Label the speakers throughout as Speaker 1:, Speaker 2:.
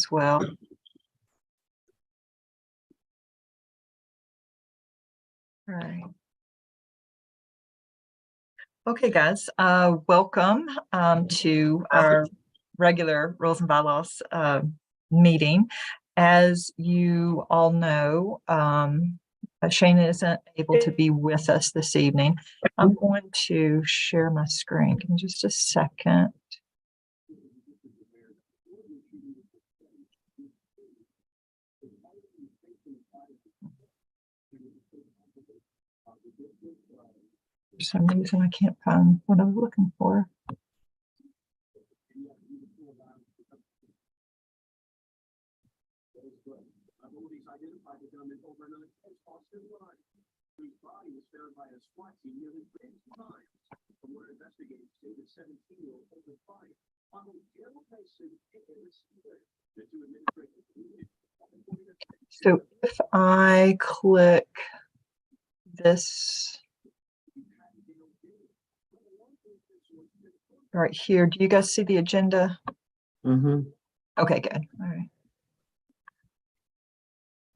Speaker 1: as well. All right. Okay, guys, welcome to our regular Rules and Bylaws meeting. As you all know, Shane isn't able to be with us this evening. I'm going to share my screen. Give me just a second. For some reason, I can't find what I was looking for. So if I click this right here, do you guys see the agenda?
Speaker 2: Mm-hmm.
Speaker 1: Okay, good. All right.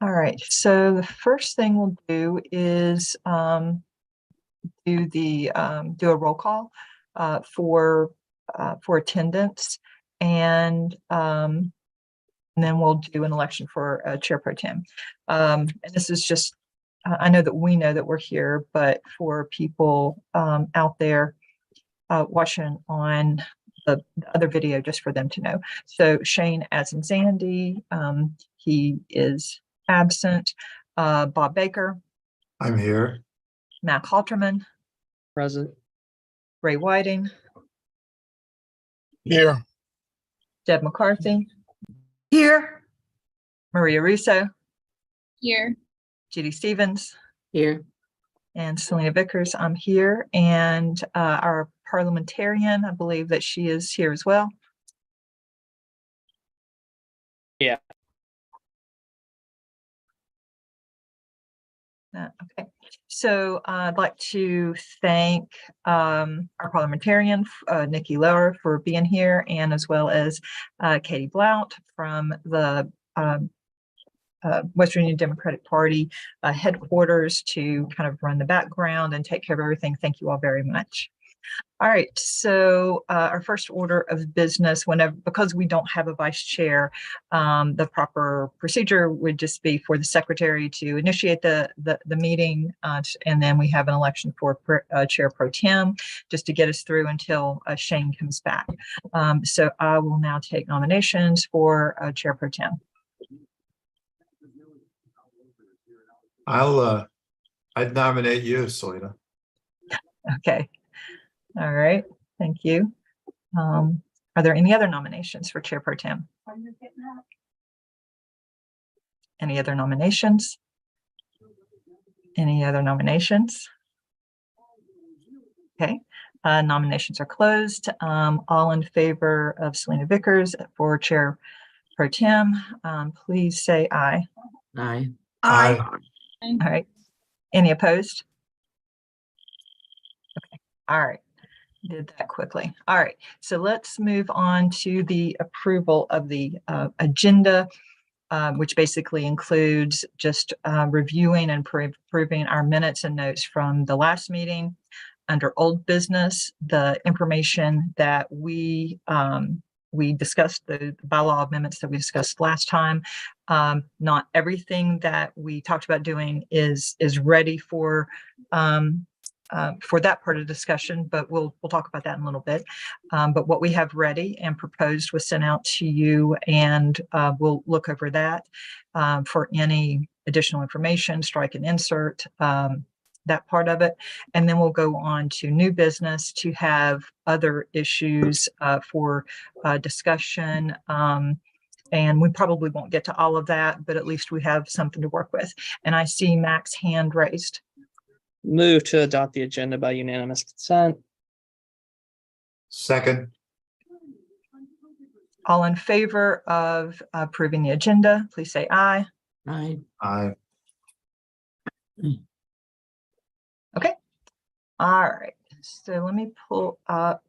Speaker 1: All right. So the first thing we'll do is do a roll call for attendance, and then we'll do an election for Chair Pro Tem. And this is just, I know that we know that we're here, but for people out there watching on the other video, just for them to know. So Shane, as in Zandy, he is absent. Bob Baker.
Speaker 3: I'm here.
Speaker 1: Matt Halterman.
Speaker 2: Present.
Speaker 1: Ray Whiting.
Speaker 3: Here.
Speaker 1: Deb McCarthy.
Speaker 4: Here.
Speaker 1: Maria Russo.
Speaker 5: Here.
Speaker 1: Judy Stevens.
Speaker 2: Here.
Speaker 1: And Selena Vickers. I'm here. And our parliamentarian, I believe that she is here as well.
Speaker 2: Yeah.
Speaker 1: Okay. So I'd like to thank our parliamentarian, Nikki Lauer, for being here, and as well as Katie Blount from the West Virginia Democratic Party headquarters to kind of run the background and take care of everything. Thank you all very much. All right, so our first order of business, because we don't have a vice chair, the proper procedure would just be for the secretary to initiate the meeting, and then we have an election for Chair Pro Tem, just to get us through until Shane comes back. So I will now take nominations for Chair Pro Tem.
Speaker 3: I'd nominate you, Selena.
Speaker 1: Okay. All right, thank you. Are there any other nominations for Chair Pro Tem? Any other nominations? Any other nominations? Okay, nominations are closed. All in favor of Selena Vickers for Chair Pro Tem, please say aye.
Speaker 2: Aye.
Speaker 3: Aye.
Speaker 1: All right, any opposed? Okay, all right. Did that quickly. All right, so let's move on to the approval of the agenda, which basically includes just reviewing and approving our minutes and notes from the last meeting. Under old business, the information that we discussed, the bylaw amendments that we discussed last time. Not everything that we talked about doing is ready for that part of the discussion, but we'll talk about that in a little bit. But what we have ready and proposed was sent out to you, and we'll look over that for any additional information, strike and insert, that part of it. And then we'll go on to new business to have other issues for discussion. And we probably won't get to all of that, but at least we have something to work with. And I see Mac's hand raised.
Speaker 2: Move to adopt the agenda by unanimous consent.
Speaker 3: Second.
Speaker 1: All in favor of approving the agenda, please say aye.
Speaker 2: Aye.
Speaker 3: Aye.
Speaker 1: Okay. All right. So let me pull up.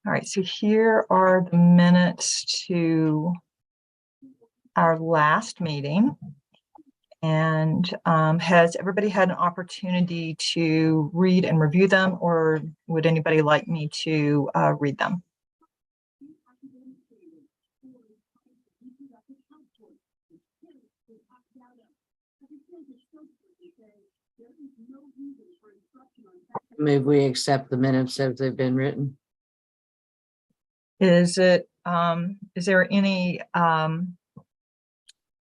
Speaker 1: All right, so here are the minutes to our last meeting. And has everybody had an opportunity to read and review them, or would anybody like me to read them?
Speaker 4: Maybe we accept the minutes as they've been written.
Speaker 1: Is there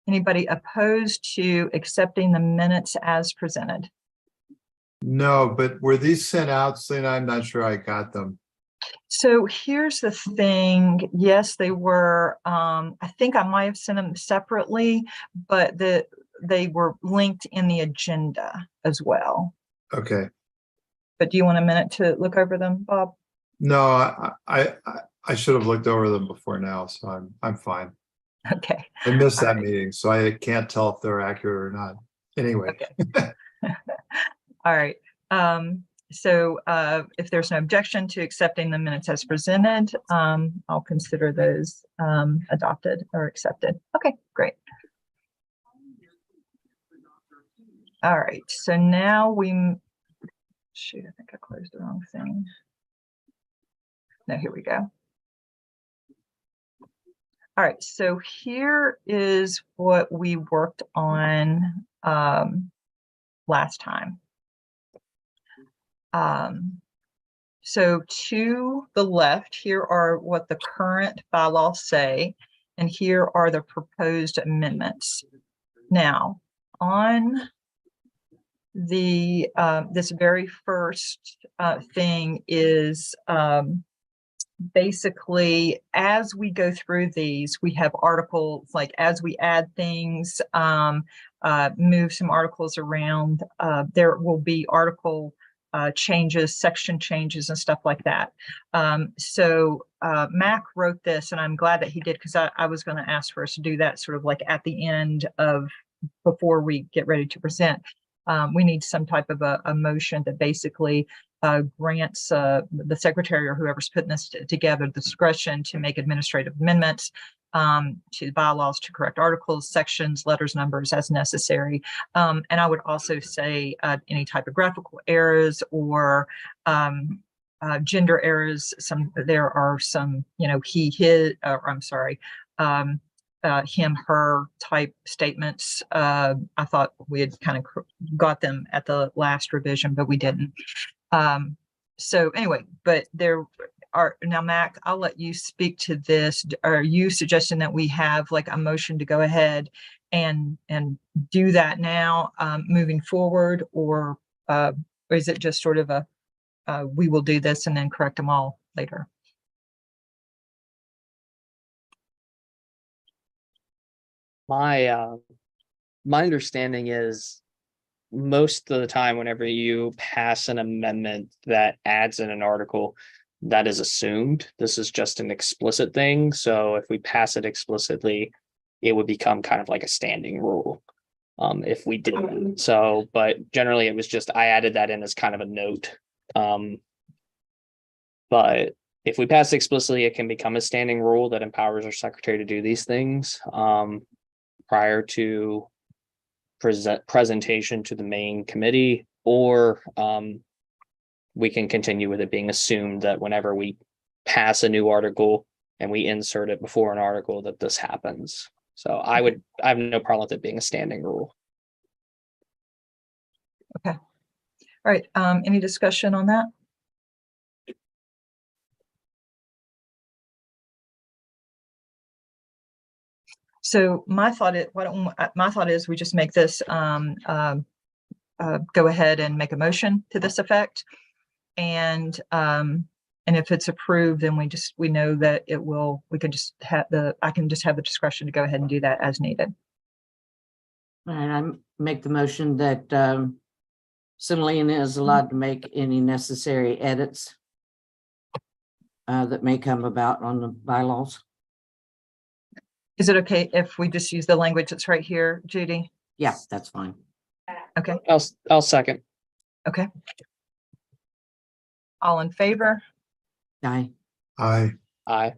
Speaker 1: anybody opposed to accepting the minutes as presented?
Speaker 3: No, but were these sent out, Selena? I'm not sure I got them.
Speaker 1: So here's the thing. Yes, they were. I think I might have sent them separately, but they were linked in the agenda as well.
Speaker 3: Okay.
Speaker 1: But do you want a minute to look over them, Bob?
Speaker 3: No, I should have looked over them before now, so I'm fine.
Speaker 1: Okay.
Speaker 3: I missed
Speaker 1: All
Speaker 3: that
Speaker 1: right.
Speaker 3: meeting, so I can't tell if they're accurate or not. Anyway.
Speaker 1: Okay. All right. So if there's no objection to accepting the minutes as presented, I'll consider those adopted or accepted. Okay, great. All right, so now shoot, I think I closed the wrong thing. No, here we go. All right, so here is what we worked on last time. So to the left, here are what the current bylaws say, and here are the proposed amendments. Now, on the this very first thing is basically, as we go through these, we have articles, like as we add things, move some articles around, there will be article changes, section changes, and stuff like that. So Mac wrote this, and I'm glad that he did, because I was going to ask for us to do that sort of like at the end of, before we get ready to present. We need some type of a motion that basically grants the secretary or whoever's putting this together the discretion to make administrative amendments to the bylaws to correct articles, sections, letters, numbers as necessary. And I would also say any typographical errors or gender errors. There are some, he, his, I'm sorry, him, her type statements. I thought we had kind of got them at the last revision, but we didn't. So anyway, but there are now, Mac, I'll let you speak to this. Are you suggesting that we have like a motion to go ahead and do that now, moving forward, or is it just sort of a we will do this and then correct them all later?
Speaker 2: My understanding is most of the time, whenever you pass an amendment that adds in an article, that is assumed. This is just an explicit thing. So if we pass it explicitly, it would become kind of like a standing rule if we did. So, but generally it was just, I added that in as kind of a note. But if we pass it explicitly, it can become a standing rule that empowers our secretary to do these things prior to presentation to the main committee, or we can continue with it being assumed that whenever we pass a new article and we insert it before an article, that this happens. So I have no problem with it being a standing rule.
Speaker 1: Okay. All right. Any discussion on that? So my thought is we just make this go ahead and make a motion to this effect, and if it's approved, then we know that it will. We can just have I can just have the discretion to go ahead and do that as needed.
Speaker 4: And I make the motion that Selena is allowed to make any necessary edits that may come about on the bylaws.
Speaker 1: Is it okay if we just use the language that's right here, Judy?
Speaker 4: Yeah, that's fine.
Speaker 1: Okay.
Speaker 2: I'll second.
Speaker 1: Okay. All in favor?
Speaker 4: Aye.
Speaker 3: Aye.
Speaker 2: Aye.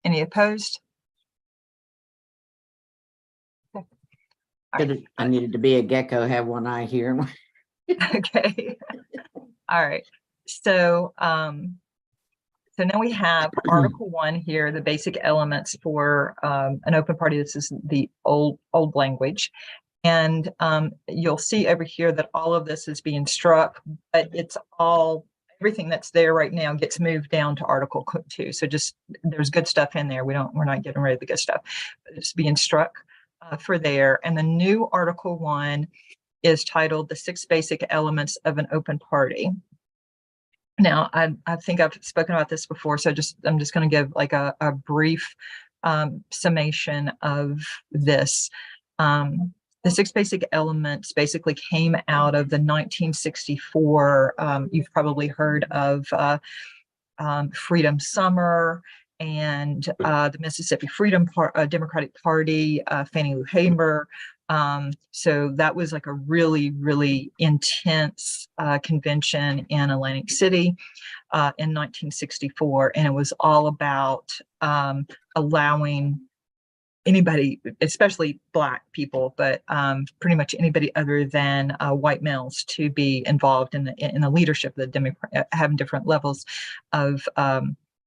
Speaker 1: Any opposed? Okay. All right.
Speaker 4: I needed to be a gecko, have one eye here.
Speaker 1: Okay. All right. So, so now we have Article 1 here, the basic elements for an open party. This is the old language. And you'll see over here that all of this is being struck, but it's all, everything that's there right now gets moved down to Article 2. So just, there's good stuff in there. We're not getting rid of the good stuff. It's being struck for there. And the new Article 1 is titled The 6 Basic Elements of an Open Party. Now, I think I've spoken about this before, so I'm just going to give like a brief summation of this. The 6 basic elements basically came out of the 1964, you've probably heard of Freedom Summer and the Mississippi Freedom Democratic Party, Fannie Lou Hamer. So that was like a really, really intense convention in Atlantic City in 1964. And it was all about allowing anybody, especially Black people, but pretty much anybody other than white males, to be involved in the leadership of the Democrat, having different levels of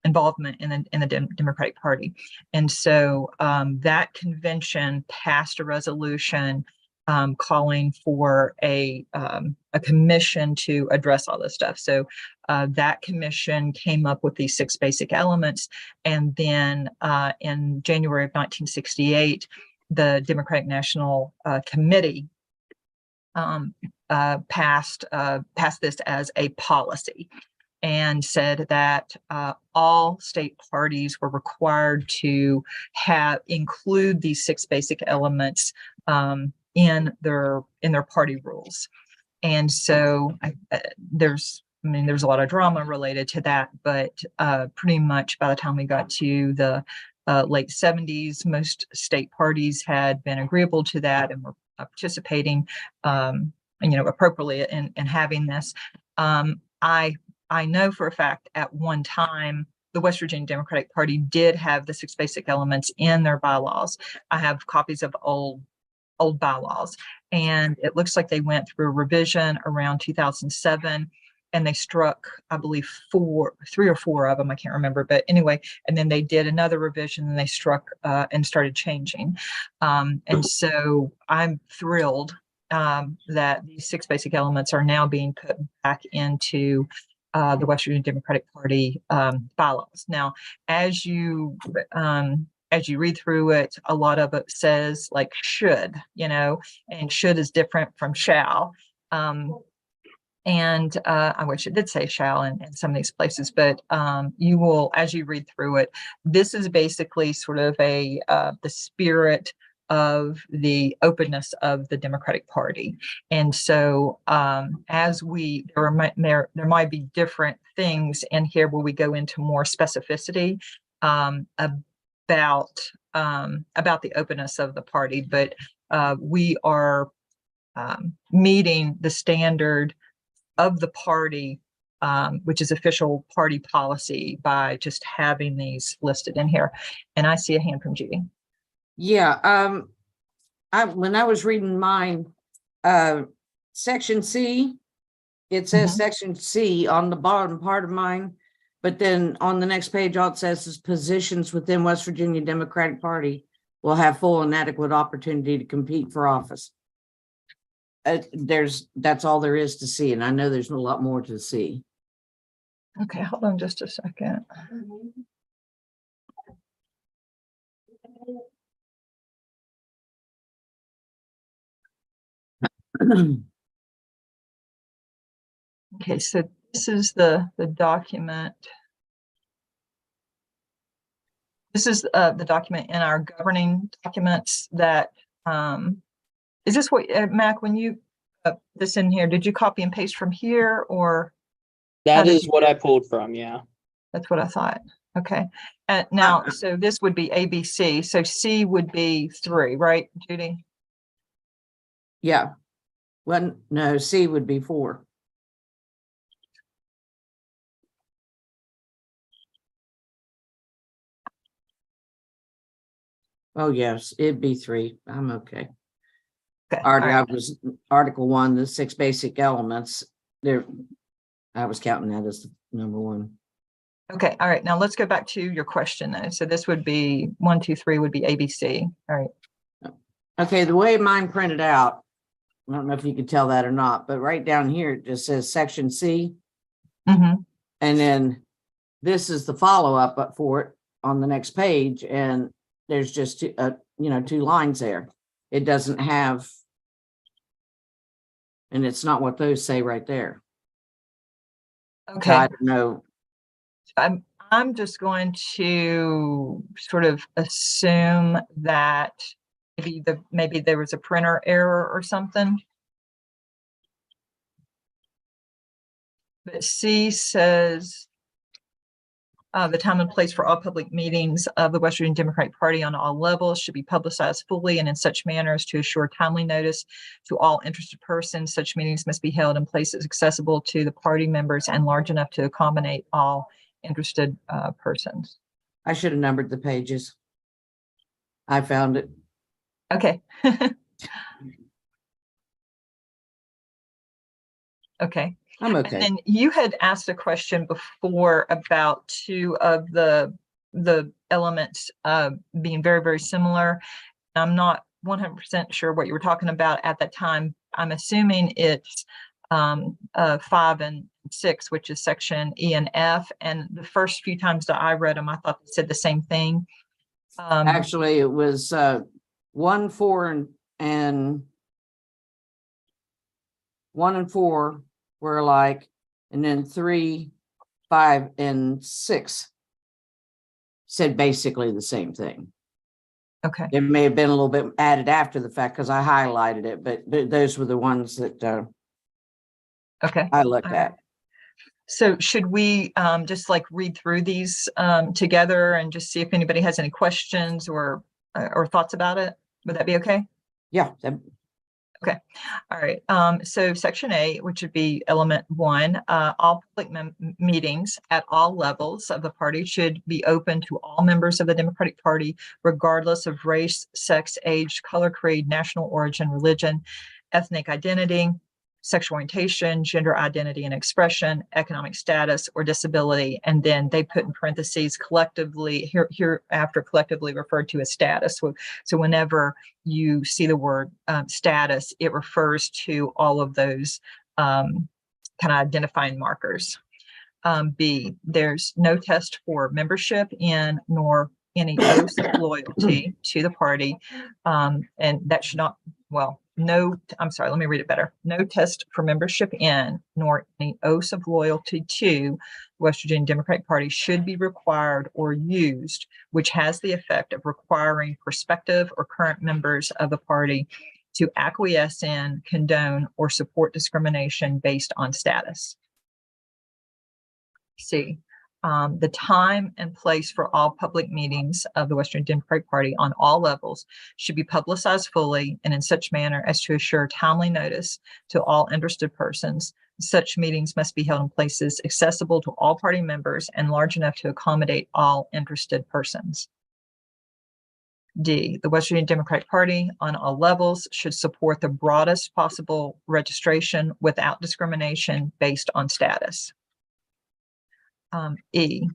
Speaker 1: involvement in the Democratic Party. And so that convention passed a resolution calling for a commission to address all this stuff. So that commission came up with these 6 basic elements. And then in January of 1968, the Democratic National Committee passed this as a policy, and said that all state parties were required to include these 6 basic elements in their party rules. And so there's a lot of drama related to that, but pretty much by the time we got to the late 70s, most state parties had been agreeable to that and were participating, appropriately in having this. I know for a fact at one time, the West Virginia Democratic Party did have the 6 basic elements in their bylaws. I have copies of old bylaws, and it looks like they went through a revision around 2007, and they struck, I believe, 3 or 4 of them. I can't remember, but anyway, and then they did another revision and they struck and started changing. And so I'm thrilled that these 6 basic elements are now being put back into the West Virginia Democratic Party bylaws. Now, as you read through it, a lot of it says like should, and should is different from shall. And I wish it did say shall in some of these places, but you will, as you read through it, this is basically sort of the spirit of the openness of the Democratic Party. And so there might be different things in here where we go into more specificity about the openness of the party, but we are meeting the standard of the party, which is official party policy, by just having these listed in here. And I see a hand from Judy.
Speaker 4: Yeah, when I was reading mine, section C, it says section C on the bottom part of mine, but then on the next page, all it says is positions within West Virginia Democratic Party will have full and adequate opportunity to compete for office. That's all there is to see, and I know there's a lot more to see.
Speaker 1: Okay, hold on just a second. Okay, so this is the document. This is the document in our governing documents that, is this what, Mac, when you this in here, did you copy and paste from here, or?
Speaker 2: That is what I pulled from, yeah.
Speaker 1: That's what I thought. Okay. Now, so this would be ABC. So C would be 3, right, Judy?
Speaker 4: Yeah. Well, no, C would be 4. Oh, yes, it'd be 3. I'm okay.
Speaker 1: Okay, all
Speaker 4: Already, I
Speaker 1: right.
Speaker 4: was Article 1, the 6 basic elements. There, I was counting that as number 1.
Speaker 1: Okay, all right. Now let's go back to your question though. So this would be 1, 2, 3 would be ABC. All right.
Speaker 4: Okay, the way mine printed out, I don't know if you can tell that or not, but right down here, it just says section C.
Speaker 1: Mm-hmm.
Speaker 4: And then this is the follow-up up for it on the next page. And there's just, 2 lines there. It doesn't have, and it's not what those say right there. So
Speaker 1: Okay.
Speaker 4: I don't know.
Speaker 1: I'm just going to sort of assume that maybe there was a printer error or something. But C says the time and place for all public meetings of the West Virginia Democratic Party on all levels should be publicized fully and in such manner as to assure timely notice to all interested persons. Such meetings must be held in places accessible to the party members and large enough to accommodate all interested persons.
Speaker 4: I should have numbered the pages. I found it.
Speaker 1: Okay. Okay.
Speaker 4: I'm okay.
Speaker 1: And you had asked a question before about 2 of the elements being very, very similar. I'm not 100% sure what you were talking about at that time. I'm assuming it's 5 and 6, which is section E and F. And the first few times that I read them, I thought they said the same thing.
Speaker 4: Actually, it was 1, 4, and 1 and 4 were alike, and then 3, 5, and 6 said basically the same thing.
Speaker 1: Okay.
Speaker 4: It may have been a little bit added after the fact because I highlighted it, but those were the ones that
Speaker 1: Okay.
Speaker 4: I looked at.
Speaker 1: So should we just like read through these together and just see if anybody has any questions or thoughts about it? Would that be okay?
Speaker 4: Yeah.
Speaker 1: Okay. All right. So section A, which would be element 1, all public meetings at all levels of the party should be open to all members of the Democratic Party, regardless of race, sex, age, color, creed, national origin, religion, ethnic identity, sexual orientation, gender identity and expression, economic status, or disability. And then they put in parentheses collectively, hereafter collectively referred to as status. So whenever you see the word status, it refers to all of those kind of identifying markers. B, there's no test for membership in nor any oath of loyalty to the party. And that should not, well, no, I'm sorry, let me read it better. No test for membership in nor any oath of loyalty to West Virginia Democratic Party should be required or used, which has the effect of requiring prospective or current members of the party to acquiesce in, condone, or support discrimination based on status. C, the time and place for all public meetings of the West Virginia Democratic Party on all levels should be publicized fully and in such manner as to assure timely notice to all interested persons. Such meetings must be held in places accessible to all party members and large enough to accommodate all interested persons. D, the West Virginia Democratic Party on all levels should support the broadest possible registration without discrimination based on status. E,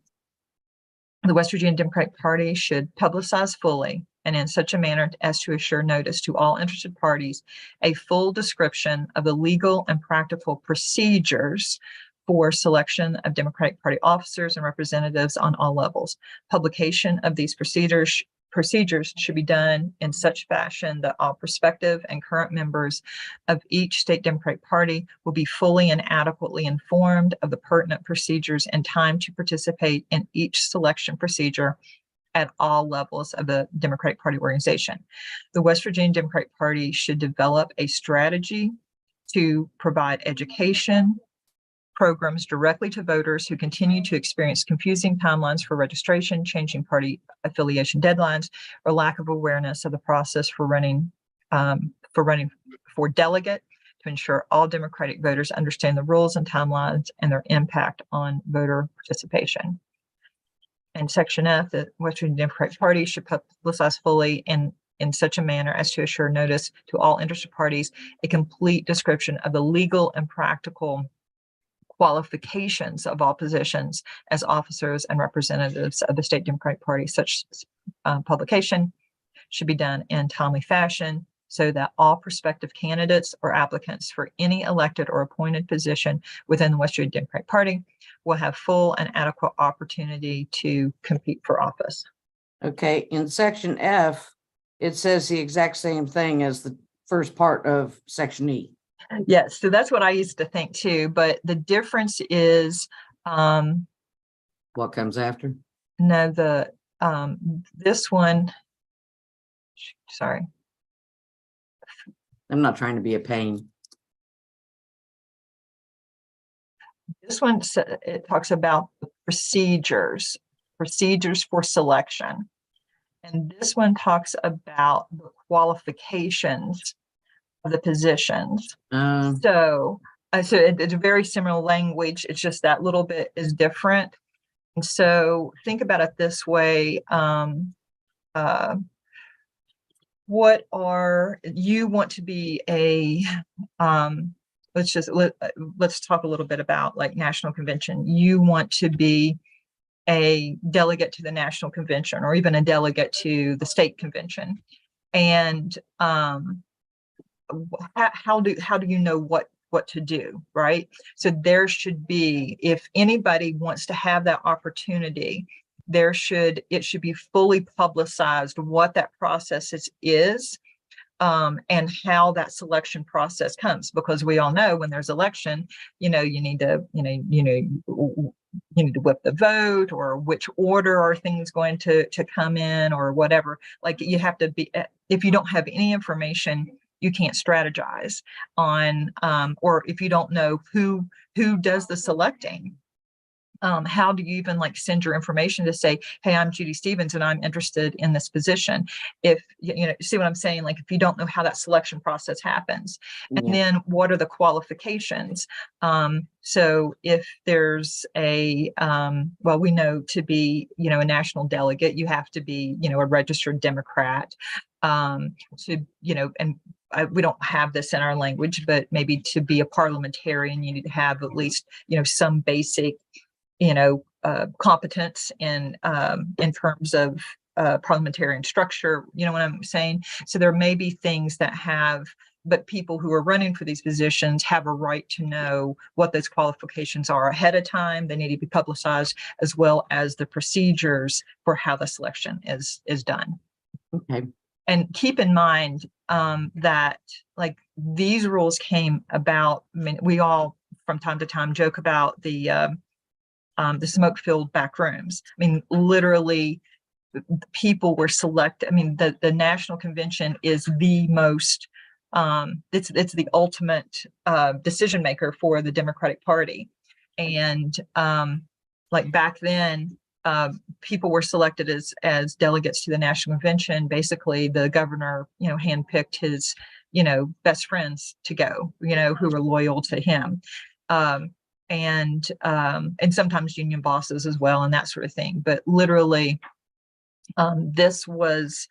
Speaker 1: the West Virginia Democratic Party should publicize fully and in such a manner as to assure notice to all interested parties a full description of the legal and practical procedures for selection of Democratic Party officers and representatives on all levels. Publication of these procedures should be done in such fashion that all prospective and current members of each state Democratic Party will be fully and adequately informed of the pertinent procedures and time to participate in each selection procedure at all levels of the Democratic Party organization. The West Virginia Democratic Party should develop a strategy to provide education programs directly to voters who continue to experience confusing timelines for registration, changing party affiliation deadlines, or lack of awareness of the process for running for delegate, to ensure all Democratic voters understand the rules and timelines and their impact on voter participation. And Section F, the Western Democratic Party should publicize fully and in such a manner as to assure notice to all interested parties a complete description of the legal and practical qualifications of all positions as officers and representatives of the state Democratic Party. Such publication should be done in timely fashion so that all prospective candidates or applicants for any elected or appointed position within the West Virginia Democratic Party will have full and adequate opportunity to compete for office.
Speaker 4: Okay, in section F, it says the exact same thing as the first part of section E.
Speaker 1: Yes, so that's what I used to think too, but the difference is,
Speaker 4: What comes after?
Speaker 1: no, this one, sorry.
Speaker 4: I'm not trying to be a pain.
Speaker 1: This one, it talks about the procedures for selection. And this one talks about the qualifications of the positions. So it's a very similar language. It's just that little bit is different. And so think about it this way. What are you want to be a let's talk a little bit about like national convention. You want to be a delegate to the national convention or even a delegate to the state convention. And how do you know what to do, right? So there should be, if anybody wants to have that opportunity, it should be fully publicized what that process is, and how that selection process comes, because we all know when there's election, you need to whip the vote, or which order are things going to come in, or whatever. Like you have to be, if you don't have any information, you can't strategize on, or if you don't know who does the selecting, how do you even like send your information to say, hey, I'm Judy Stevens and I'm interested in this position? If see what I'm saying? Like if you don't know how that selection process happens, and then what are the qualifications? So if there's we know to be, a national delegate, you have to be, a registered Democrat, and we don't have this in our language, but maybe to be a parliamentarian, you need to have at least, some basic, competence in terms of parliamentarian structure. You know what I'm saying? So there may be things but people who are running for these positions have a right to know what those qualifications are ahead of time. They need to be publicized, as well as the procedures for how the selection is done.
Speaker 4: Okay.
Speaker 1: And keep in mind that like these rules came about. I mean, we all from time to time joke about the smoke-filled back rooms. I mean, literally, people were selected. I mean, the national convention is the most. It's the ultimate decision maker for the Democratic Party, and like back then, people were selected as delegates to the national convention. Basically, the governor, handpicked his, best friends to go, who were loyal to him. And sometimes union bosses as well, and that sort of thing. But literally, this was,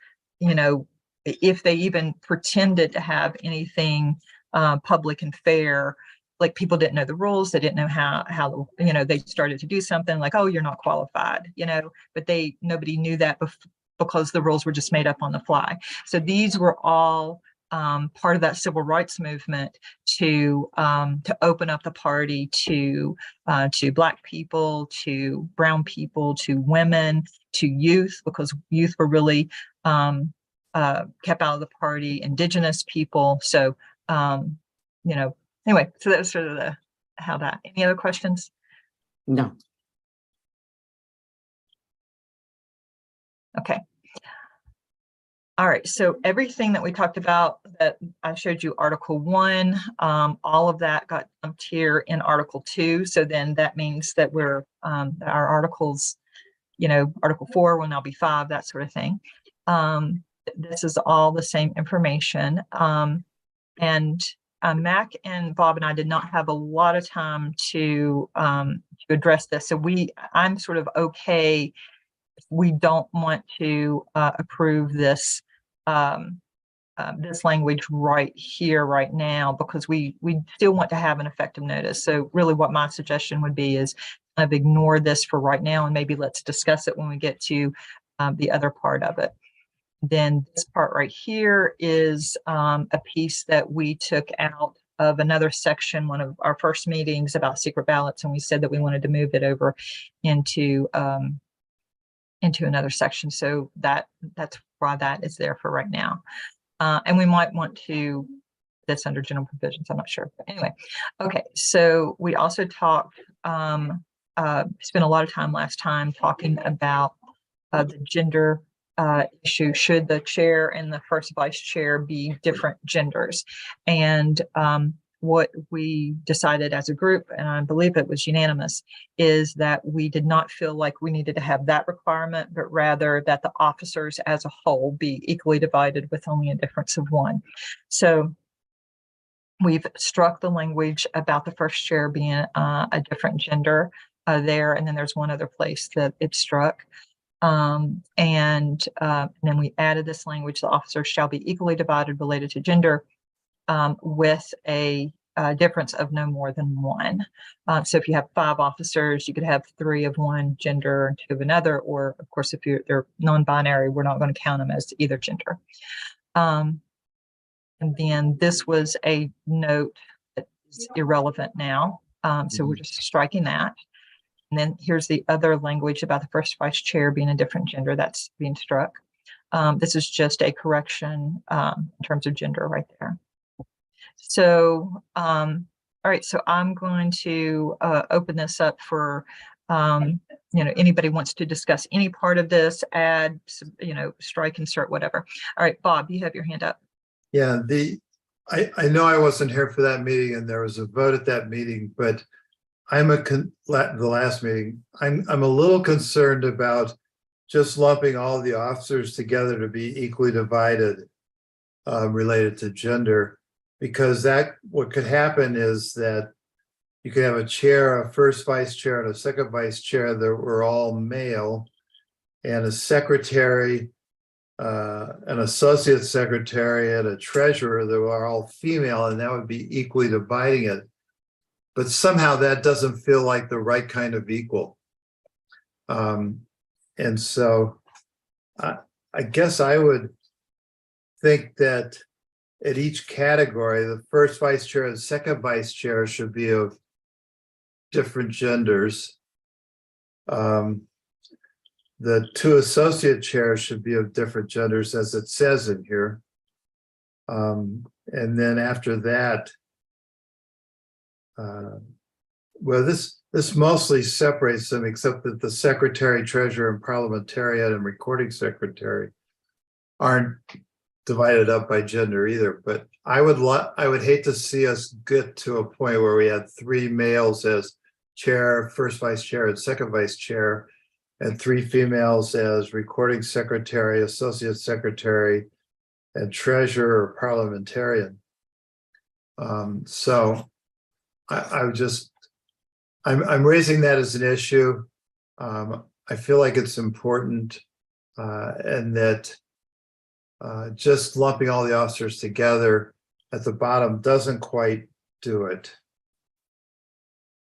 Speaker 1: if they even pretended to have anything public and fair, like people didn't know the rules, they didn't know how they started to do something like, oh, you're not qualified, but nobody knew that because the rules were just made up on the fly. So these were all part of that civil rights movement to open up the party to Black people, to brown people, to women, to youth, because youth were really kept out of the party, indigenous people. So, anyway, so that was sort of how that. Any other questions?
Speaker 4: No.
Speaker 1: Okay. All right, so everything that we talked about that I showed you, Article 1, all of that got dumped here in Article 2. So then that means that our articles, Article 4 will now be 5, that sort of thing. This is all the same information. And Mac and Bob and I did not have a lot of time to address this. So I'm sort of okay we don't want to approve this this language right here, right now, because we still want to have an effective notice. So really what my suggestion would be is kind of ignore this for right now, and maybe let's discuss it when we get to the other part of it. Then this part right here is a piece that we took out of another section, one of our first meetings about secret ballots, and we said that we wanted to move it over into another section. So that's why that is there for right now. And we might want to, that's under general provisions, I'm not sure. But anyway, okay, so we also talked, spent a lot of time last time talking about the gender issue. Should the chair and the first vice chair be different genders? And what we decided as a group, and I believe it was unanimous, is that we did not feel like we needed to have that requirement, but rather that the officers as a whole be equally divided with only a difference of one. So we've struck the language about the first chair being a different gender there, and then there's one other place that it's struck. And then we added this language: the officers shall be equally divided related to gender, with a difference of no more than one. So if you have 5 officers, you could have 3 of one gender and 2 of another, or of course, if they're non-binary, we're not going to count them as either gender. And then this was a note that is irrelevant now. So we're just striking that. And then here's the other language about the first vice chair being a different gender that's being struck. This is just a correction in terms of gender right there. So, all right, so I'm going to open this up for, anybody wants to discuss any part of this, add, strike, insert, whatever. All right, Bob, you have your hand up.
Speaker 3: Yeah, I know I wasn't here for that meeting and there was a vote at that meeting, but the last meeting, I'm a little concerned about just lumping all the officers together to be equally divided related to gender, because what could happen is that you could have a chair, a first vice chair, and a second vice chair that were all male, and a secretary, an associate secretary, and a treasurer that were all female, and that would be equally dividing it. But somehow that doesn't feel like the right kind of equal. And so I guess I would think that at each category, the first vice chair and second vice chair should be of different genders. The 2 associate chairs should be of different genders, as it says in here. And then after that, well, this mostly separates them, except that the secretary, treasurer, and parliamentarian and recording secretary aren't divided up by gender either. But I would hate to see us get to a point where we had 3 males as chair, first vice chair, and second vice chair, and 3 females as recording secretary, associate secretary, and treasurer or parliamentarian. So I'm raising that as an issue. I feel like it's important, and that just lumping all the officers together at the bottom doesn't quite do it.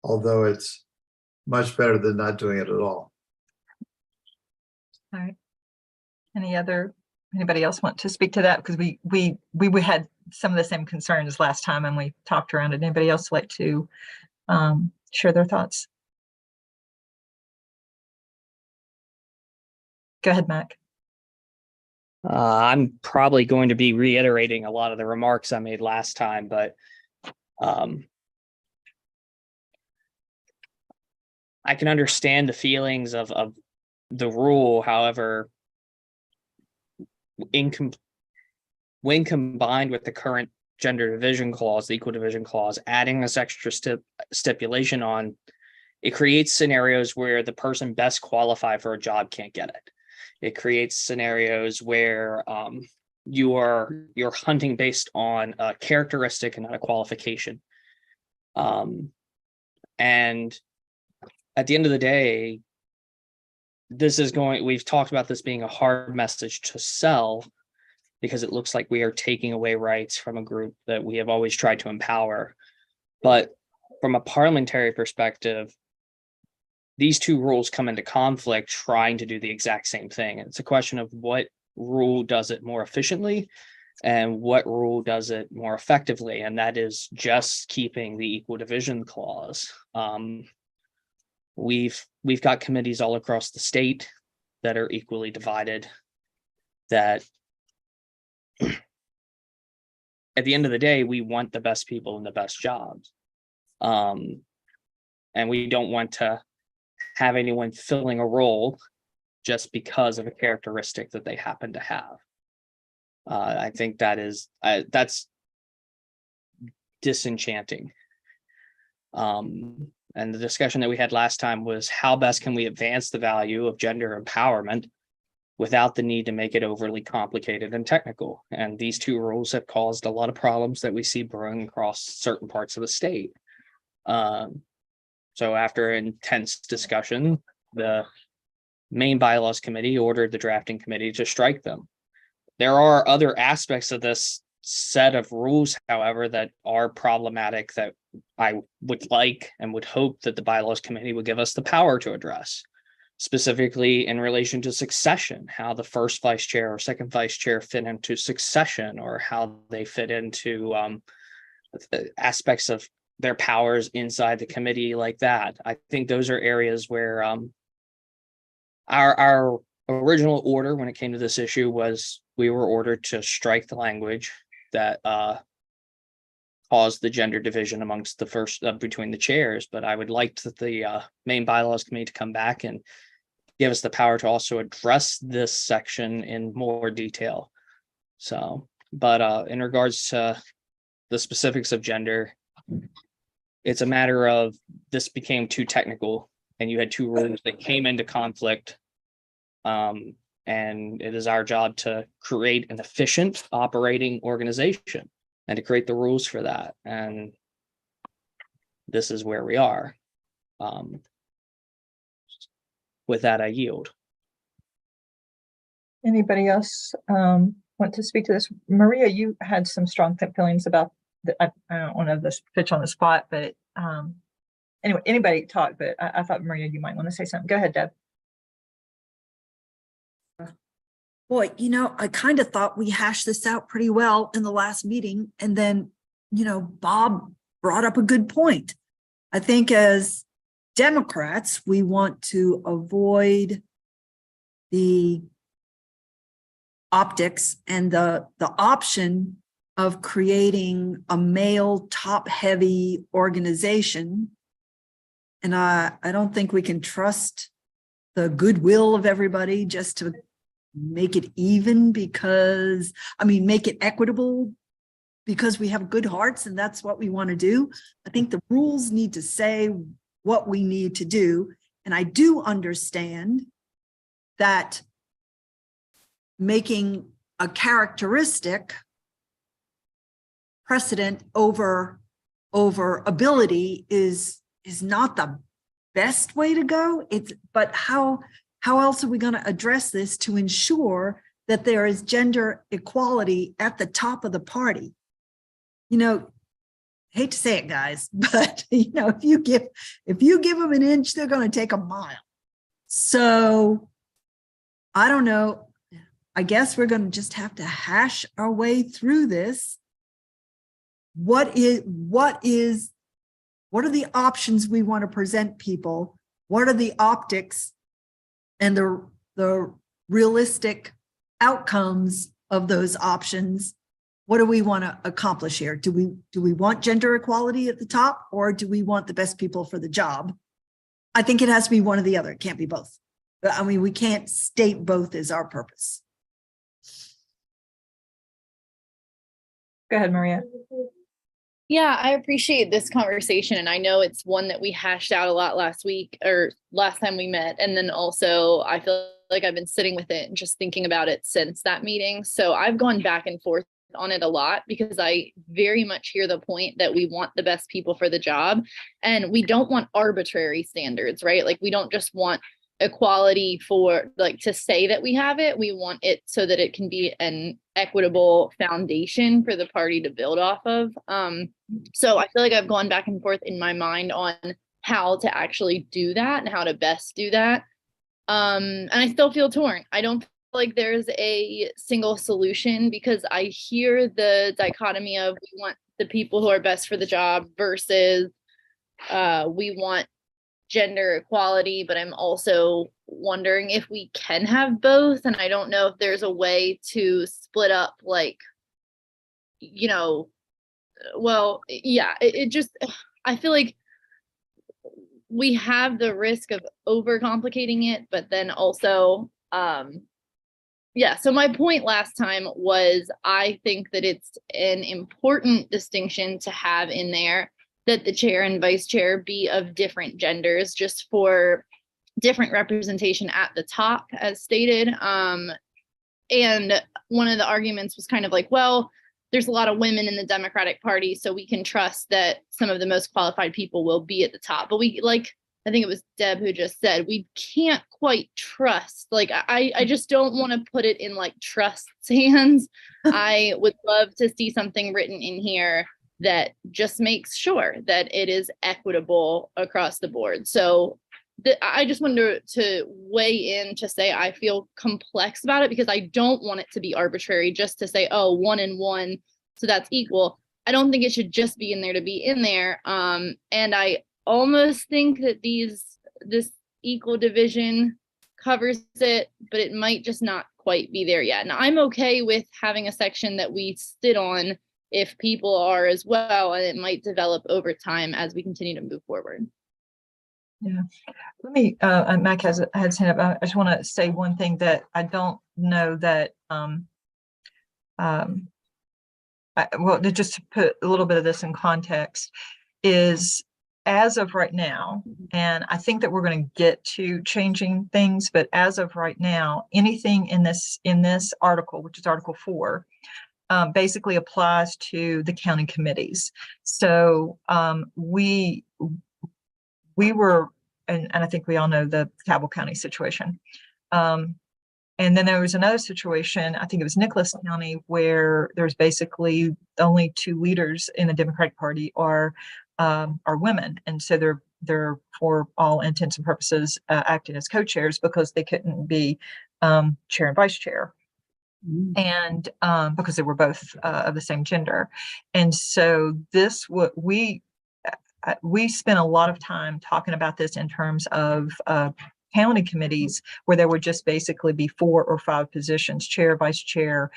Speaker 3: Although it's much better than not doing it at all.
Speaker 1: All right. Anybody else want to speak to that? Because we had some of the same concerns last time and we talked around it. Anybody else like to share their thoughts? Go ahead, Mac.
Speaker 2: I'm probably going to be reiterating a lot of the remarks I made last time, but I can understand the feelings of the rule. However, when combined with the current gender division clause, the equal division clause, adding this extra stipulation on, it creates scenarios where the person best qualified for a job can't get it. It creates scenarios where you're hunting based on a characteristic and not a qualification. And at the end of the day, we've talked about this being a hard message to sell because it looks like we are taking away rights from a group that we have always tried to empower. But from a parliamentary perspective, these two rules come into conflict trying to do the exact same thing. It's a question of what rule does it more efficiently and what rule does it more effectively. And that is just keeping the equal division clause. We've got committees all across the state that are equally divided, that at the end of the day, we want the best people and the best jobs. And we don't want to have anyone filling a role just because of a characteristic that they happen to have. I think that's disenchanting. And the discussion that we had last time was how best can we advance the value of gender empowerment without the need to make it overly complicated and technical. And these two rules have caused a lot of problems that we see brewing across certain parts of the state. So after intense discussion, the main bylaws committee ordered the drafting committee to strike them. There are other aspects of this set of rules, however, that are problematic that I would like and would hope that the bylaws committee would give us the power to address, specifically in relation to succession, how the first vice chair or second vice chair fit into succession, or how they fit into aspects of their powers inside the committee like that. I think those are areas where our original order when it came to this issue was we were ordered to strike the language that caused the gender division amongst the first between the chairs. But I would like the main bylaws committee to come back and give us the power to also address this section in more detail. So, but in regards to the specifics of gender, it's a matter of this became too technical and you had two rules that came into conflict. And it is our job to create an efficient operating organization and to create the rules for that. And this is where we are. With that, I yield.
Speaker 1: Anybody else want to speak to this? Maria, you had some strong feelings about I don't want to pitch on the spot, but anyway, anybody talk, but I thought, Maria, you might want to say something. Go ahead, Deb.
Speaker 5: Boy, I kind of thought we hashed this out pretty well in the last meeting. And then, Bob brought up a good point. I think as Democrats, we want to avoid the optics and the option of creating a male top-heavy organization. And I don't think we can trust the goodwill of everybody just to make it even because, make it equitable because we have good hearts and that's what we want to do. I think the rules need to say what we need to do. And I do understand that making a characteristic precedent over ability is not the best way to go. But how else are we going to address this to ensure that there is gender equality at the top of the party? Hate to say it, guys, but if you give them an inch, they're going to take a mile. So I don't know. I guess we're going to just have to hash our way through this. What are the options we want to present people? What are the optics and the realistic outcomes of those options? What do we want to accomplish here? Do we want gender equality at the top, or do we want the best people for the job? I think it has to be one or the other. It can't be both. But we can't state both as our purpose.
Speaker 1: Go ahead, Maria.
Speaker 6: Yeah, I appreciate this conversation. And I know it's one that we hashed out a lot last week or last time we met. And then also I feel like I've been sitting with it and just thinking about it since that meeting. So I've gone back and forth on it a lot because I very much hear the point that we want the best people for the job and we don't want arbitrary standards, right? Like we don't just want equality for like to say that we have it. We want it so that it can be an equitable foundation for the party to build off of. So I feel like I've gone back and forth in my mind on how to actually do that and how to best do that. And I still feel torn. I don't feel like there's a single solution because I hear the dichotomy of we want the people who are best for the job versus we want gender equality, but I'm also wondering if we can have both. And I don't know if there's a way to split up, like, you know, well, yeah, it just, I feel like we have the risk of overcomplicating it, but then also, yeah, so my point last time was I think that it's an important distinction to have in there that the chair and vice chair be of different genders just for different representation at the top as stated. And one of the arguments was kind of like, well, there's a lot of women in the Democratic Party, so we can trust that some of the most qualified people will be at the top. But we, like, I think it was Deb who just said, we can't quite trust. Like, I just don't want to put it in like trust's hands. I would love to see something written in here that just makes sure that it is equitable across the board. So I just wanted to weigh in to say I feel complex about it because I don't want it to be arbitrary just to say, oh, 1 and 1, so that's equal. I don't think it should just be in there to be in there. And I almost think that this equal division covers it, but it might just not quite be there yet. And I'm okay with having a section that we sit on if people are as well, and it might develop over time as we continue to move forward.
Speaker 1: Yeah, let me, Mac has his hand up. I just want to say one thing that I don't know that, well, just to put a little bit of this in context, is as of right now, and I think that we're going to get to changing things, but as of right now, anything in this article, which is Article 4, basically applies to the county committees. So we were, and I think we all know the Cabell County situation. And then there was another situation, I think it was Nicholas County, where there's basically only 2 leaders in the Democratic Party are women. And so they're for all intents and purposes acting as co-chairs because they couldn't be chair and vice chair. And because they were both of the same gender. And so this, what we spent a lot of time talking about this in terms of county committees where there would just basically be 4 or 5 positions: chair, vice chair,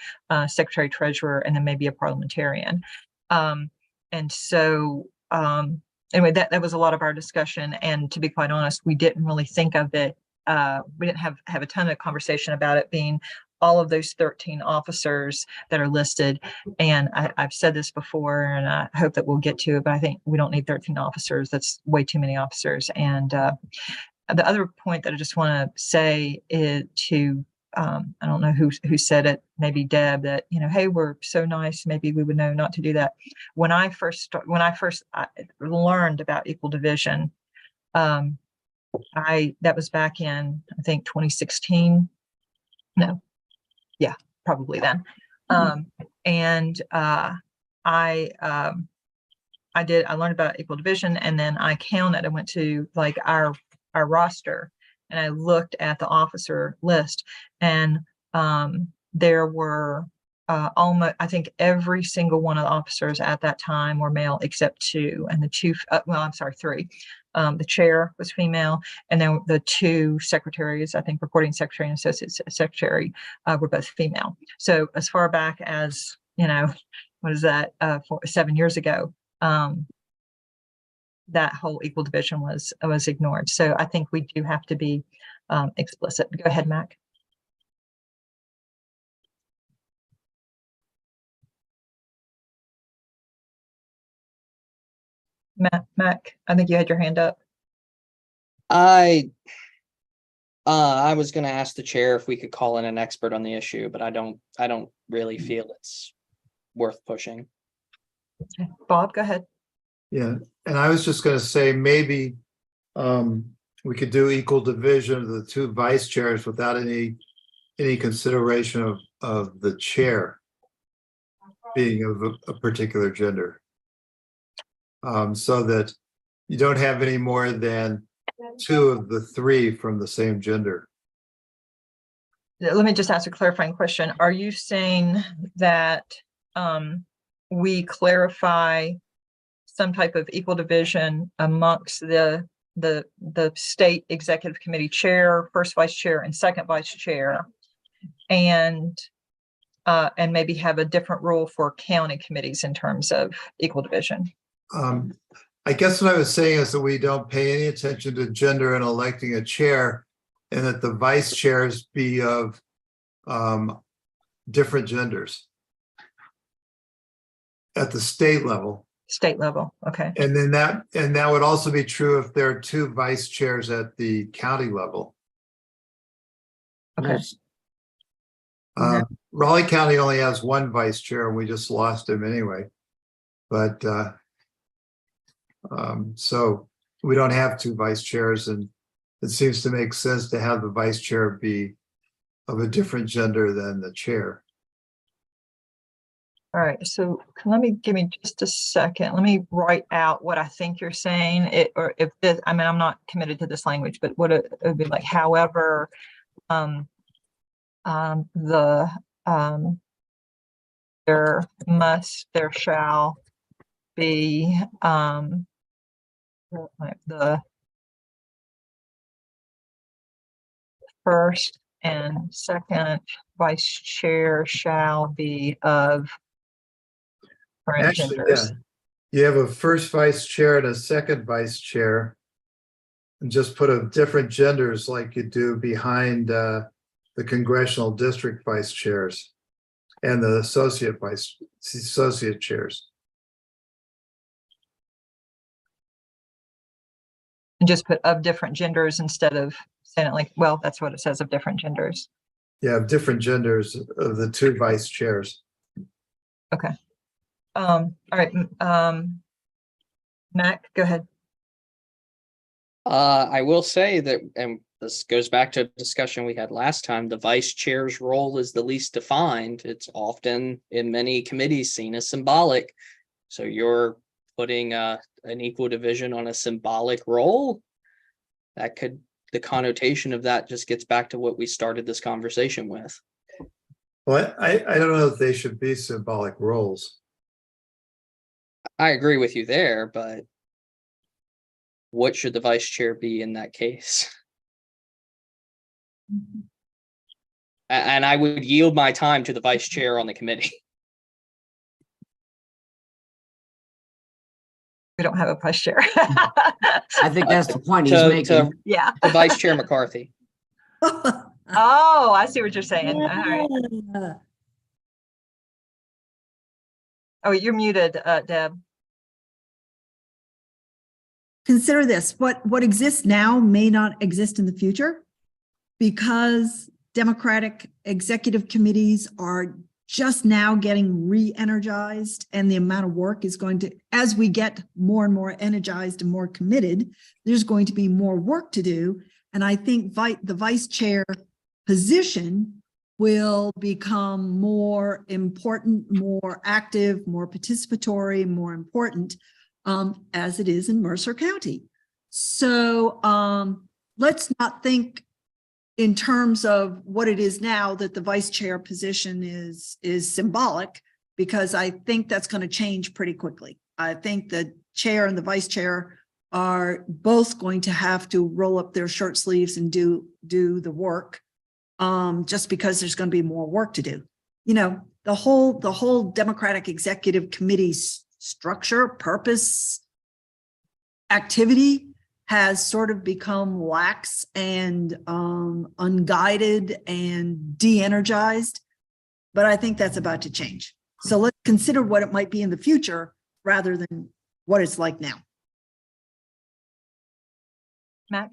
Speaker 1: secretary, treasurer, and then maybe a parliamentarian. And so anyway, that was a lot of our discussion. And to be quite honest, we didn't really think of it. We didn't have a ton of conversation about it being all of those 13 officers that are listed. And I've said this before, and I hope that we'll get to it, but I think we don't need 13 officers. That's way too many officers. And the other point that I just want to say is to, I don't know who said it, maybe Deb, that, hey, we're so nice, maybe we would know not to do that. When I first learned about equal division, that was back in, I think, 2016. No. Yeah, probably then. And I learned about equal division, and then I went to like our roster, and I looked at the officer list, and there were almost, I think every single one of the officers at that time were male except 2, and the 2, well, I'm sorry, 3. The chair was female, and then the 2 secretaries, I think recording secretary and associate secretary, were both female. So as far back as, what is that, 7 years ago, that whole equal division was ignored. So I think we do have to be explicit. Go ahead, Mac. Mac, I think you had your hand up.
Speaker 2: I was going to ask the chair if we could call in an expert on the issue, but I don't really feel it's worth pushing.
Speaker 1: Bob, go ahead.
Speaker 3: Yeah, and I was just going to say maybe we could do equal division of the two vice chairs without any consideration of the chair being of a particular gender. So that you don't have any more than two of the three from the same gender.
Speaker 1: Let me just ask a clarifying question. Are you saying that we clarify some type of equal division amongst the state executive committee chair, first vice chair, and second vice chair, and maybe have a different rule for county committees in terms of equal division?
Speaker 3: I guess what I was saying is that we don't pay any attention to gender in electing a chair, and that the vice chairs be of different genders at the state level.
Speaker 1: State level, okay.
Speaker 3: And then that would also be true if there are two vice chairs at the county level.
Speaker 1: Okay.
Speaker 4: Yes.
Speaker 3: Raleigh County only has one vice chair, and we just lost him anyway. But so we don't have two vice chairs, and it seems to make sense to have the vice chair be of a different gender than the chair.
Speaker 1: All right, so give me just a second. Let me write out what I think you're saying. Or if this, I mean, I'm not committed to this language, but what it would be like, however, there shall be the first and second vice chair shall be of different
Speaker 3: Actually,
Speaker 1: genders.
Speaker 3: yeah, you have a first vice chair and a second vice chair, and just put of different genders like you do behind the congressional district vice chairs and the associate chairs.
Speaker 1: And just put of different genders instead of saying it like, well, that's what it says, of different genders.
Speaker 3: Yeah, different genders of the two vice chairs.
Speaker 1: Okay. All right. Mac, go ahead.
Speaker 2: I will say that, and this goes back to a discussion we had last time, the vice chair's role is the least defined. It's often in many committees seen as symbolic. So you're putting an equal division on a symbolic role. The connotation of that just gets back to what we started this conversation with.
Speaker 3: Well, I don't know if they should be symbolic roles.
Speaker 2: I agree with you there, but what should the vice chair be in that case? And I would yield my time to the vice chair on the committee.
Speaker 1: We don't have a vice chair.
Speaker 4: I think that's the point he's
Speaker 2: To
Speaker 4: making.
Speaker 1: Yeah.
Speaker 2: Vice Chair McCarthy.
Speaker 1: Oh, I see what you're saying. All right. Oh, you're muted, Deb.
Speaker 5: Consider this, what exists now may not exist in the future because Democratic executive committees are just now getting re-energized, and the amount of work is going to, as we get more and more energized and more committed, there's going to be more work to do. And I think the vice chair position will become more important, more active, more participatory, more important, as it is in Mercer County. So let's not think in terms of what it is now that the vice chair position is symbolic, because I think that's going to change pretty quickly. I think the chair and the vice chair are both going to have to roll up their shirt sleeves and do the work, just because there's going to be more work to do. You know, the whole Democratic Executive Committee structure, purpose, activity has sort of become lax and unguided and de-energized, but I think that's about to change. So let's consider what it might be in the future rather than what it's like now.
Speaker 1: Mac?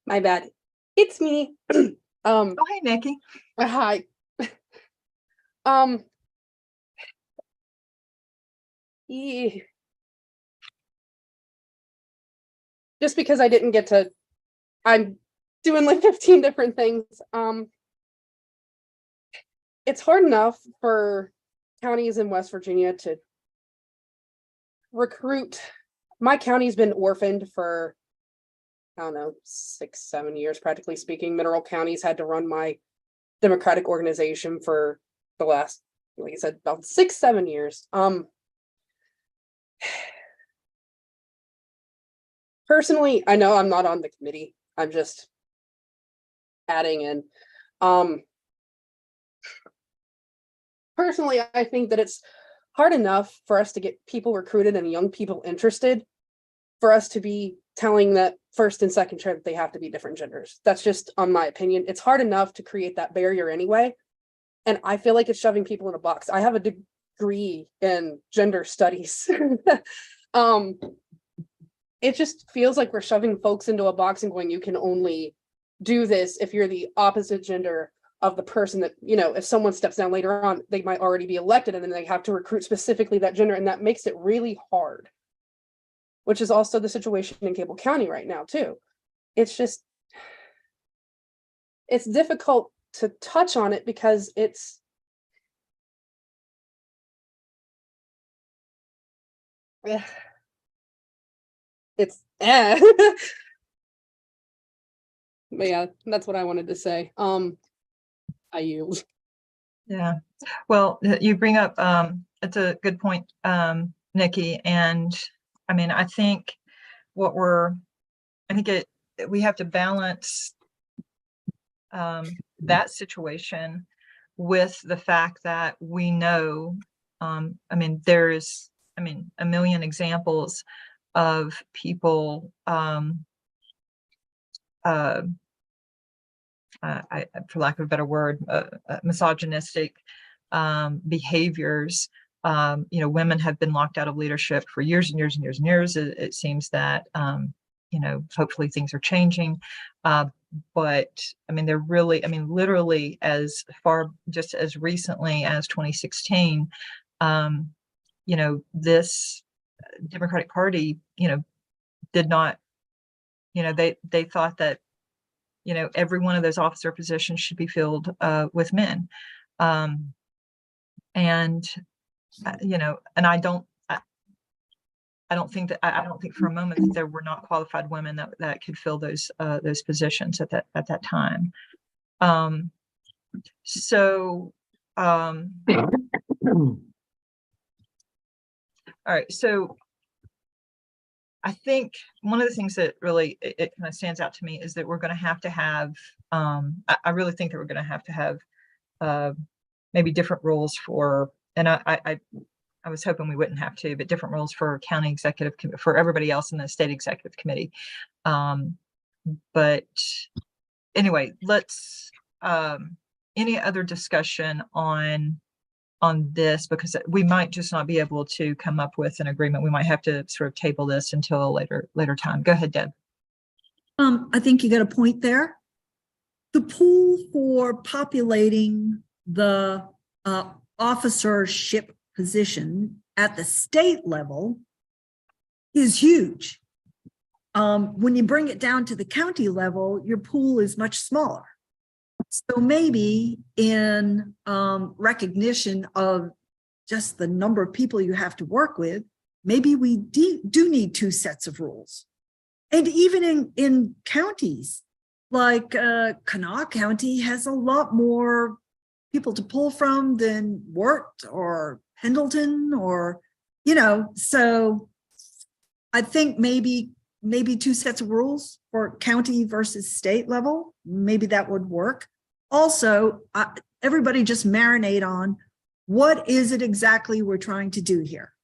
Speaker 7: My bad. It's me.
Speaker 1: Oh, hey, Nikki.
Speaker 7: Hi. just because I didn't get to, I'm doing like 15 different things. It's hard enough for counties in West Virginia to recruit. My county's been orphaned for, I don't know, 6-7 years, practically speaking. Mineral County's had to run my Democratic organization for the last, like I said, about 6-7 years. Personally, I know I'm not on the committee. I'm just adding in. Personally, I think that it's hard enough for us to get people recruited and young people interested for us to be telling that first and second chair that they have to be different genders. That's just on my opinion. It's hard enough to create that barrier anyway. And I feel like it's shoving people in a box. I have a degree in gender studies. It just feels like we're shoving folks into a box and going, you can only do this if you're the opposite gender of the person that, you know, if someone steps down later on, they might already be elected and then they have to recruit specifically that gender. And that makes it really hard, which is also the situation in Cable County right now too. It's just, it's difficult to touch on it because it's, but yeah, that's what I wanted to say. I yield.
Speaker 1: Yeah, well, you bring up, it's a good point, Nikki, and I mean, I think we have to balance that situation with the fact that we know, I mean, there's, a million examples of people, for lack of a better word, misogynistic behaviors. Women have been locked out of leadership for years and years and years and years. It seems that, hopefully things are changing. But I mean, they're really, literally as far, just as recently as 2016, this Democratic Party, did not, they thought that, every one of those officer positions should be filled with men. And, and I don't think for a moment that there were not qualified women that could fill those positions at that time. All right, so I think one of the things that really it kind of stands out to me is that we're going to have, I really think that we're going to have maybe different rules for, and I was hoping we wouldn't have to, but different rules for county executive, for everybody else in the state executive committee. But anyway, let's, any other discussion on this, because we might just not be able to come up with an agreement. We might have to sort of table this until a later time. Go ahead, Deb.
Speaker 5: I think you got a point there. The pool for populating the officership position at the state level is huge. When you bring it down to the county level, your pool is much smaller. So maybe in recognition of just the number of people you have to work with, maybe we do need two sets of rules. And even in counties, like Kanawha County has a lot more people to pull from than Wirt or Pendleton, or, so I think maybe two sets of rules for county versus state level, maybe that would work. Also, everybody just marinate on what is it exactly we're trying to do here.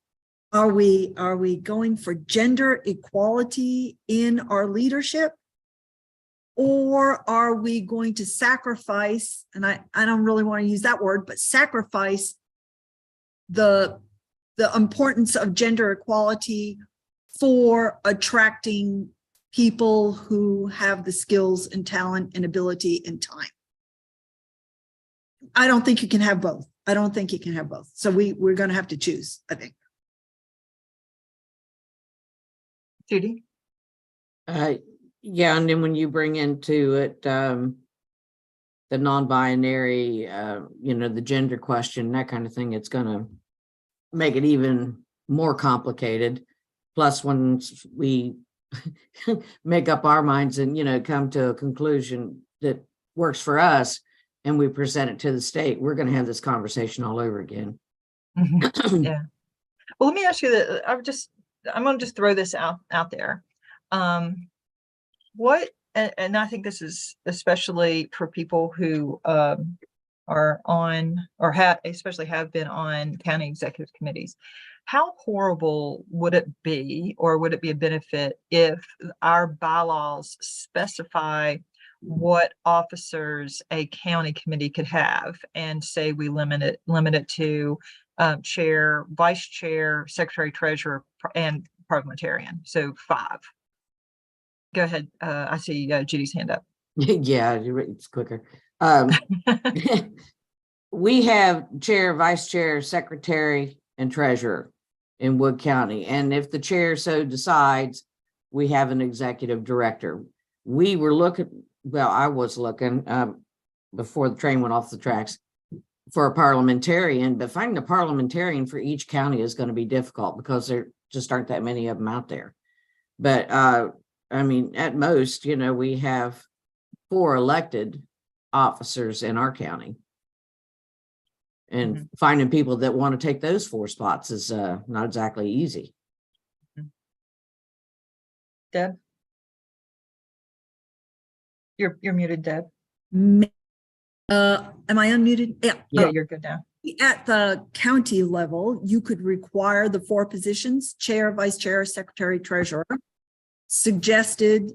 Speaker 5: Are we going for gender equality in our leadership? Or are we going to sacrifice, and I don't really want to use that word, but sacrifice the importance of gender equality for attracting people who have the skills and talent and ability and time? I don't think you can have both. So we're going to have to choose, I think.
Speaker 1: Judy?
Speaker 4: Yeah, and then when you bring into it, the non-binary, the gender question, that kind of thing, it's gonna make it even more complicated. Plus, once we make up our minds and, come to a conclusion that works for us and we present it to the state, we're gonna have this conversation all over again.
Speaker 1: Yeah. Well, let me ask you that. I'm going to just throw this out there. What, and I think this is especially for people who are on or especially have been on county executive committees. How horrible would it be, or would it be a benefit if our bylaws specify what officers a county committee could have, and say we limit it to chair, vice chair, secretary, treasurer, and parliamentarian. So 5. Go ahead. I see Judy's hand up.
Speaker 4: Yeah, it's quicker. We have chair, vice chair, secretary, and treasurer in Wood County. And if the chair so decides, we have an executive director. We were looking, well, I was looking before the train went off the tracks for a parliamentarian, but finding a parliamentarian for each county is going to be difficult because there just aren't that many of them out there. But I mean, at most, we have 4 elected officers in our county. And finding people that want to take those 4 spots is not exactly easy.
Speaker 1: Deb? You're muted, Deb.
Speaker 5: Am I unmuted? Yeah.
Speaker 1: Yeah, you're good now.
Speaker 5: At the county level, you could require the 4 positions: chair, vice chair, secretary, treasurer, suggested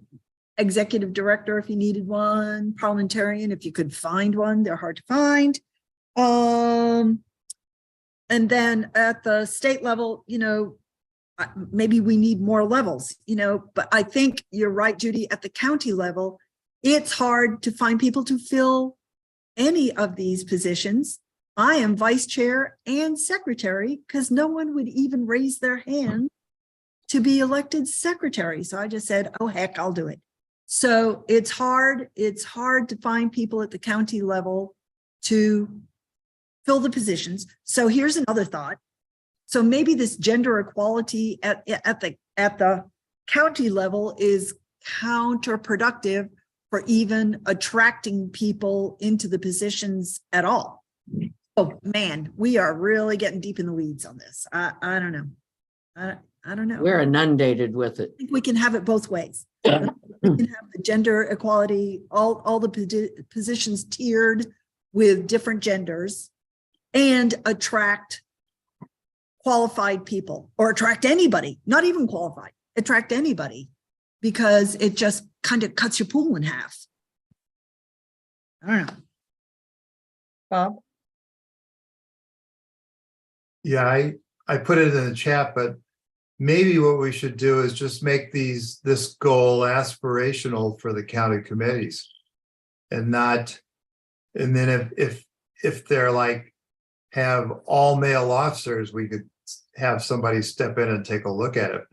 Speaker 5: executive director if you needed one, parliamentarian if you could find one. They're hard to find. And then at the state level, maybe we need more levels, but I think you're right, Judy, at the county level, it's hard to find people to fill any of these positions. I am vice chair and secretary because no one would even raise their hand to be elected secretary. So I just said, oh, heck, I'll do it. So it's hard to find people at the county level to fill the positions. So here's another thought. So maybe this gender equality at the county level is counterproductive for even attracting people into the positions at all. Oh man, we are really getting deep in the weeds on this. I don't know. I don't know.
Speaker 4: We're inundated with it.
Speaker 5: I think we can have it both ways. We can have the gender equality, all the positions tiered with different genders, and attract qualified people, or attract anybody, not even qualified, attract anybody, because it just kind of cuts your pool in half. I don't know.
Speaker 1: Bob?
Speaker 3: Yeah, I put it in the chat, but maybe what we should do is just make this goal aspirational for the county committees, and then if they're like have all male officers, we could have somebody step in and take a look at it.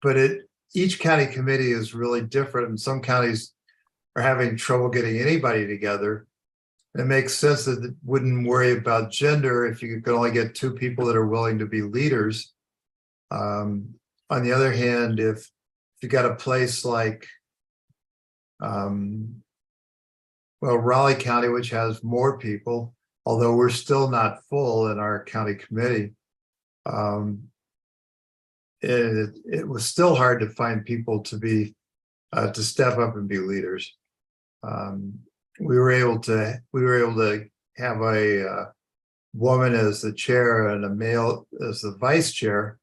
Speaker 3: But each county committee is really different, and some counties are having trouble getting anybody together. It makes sense that it wouldn't worry about gender if you could only get 2 people that are willing to be leaders. On the other hand, if you got a place like Raleigh County, which has more people, although we're still not full in our county committee, it was still hard to find people to step up and be leaders. We were able to have a woman as the chair and a male as the vice chair,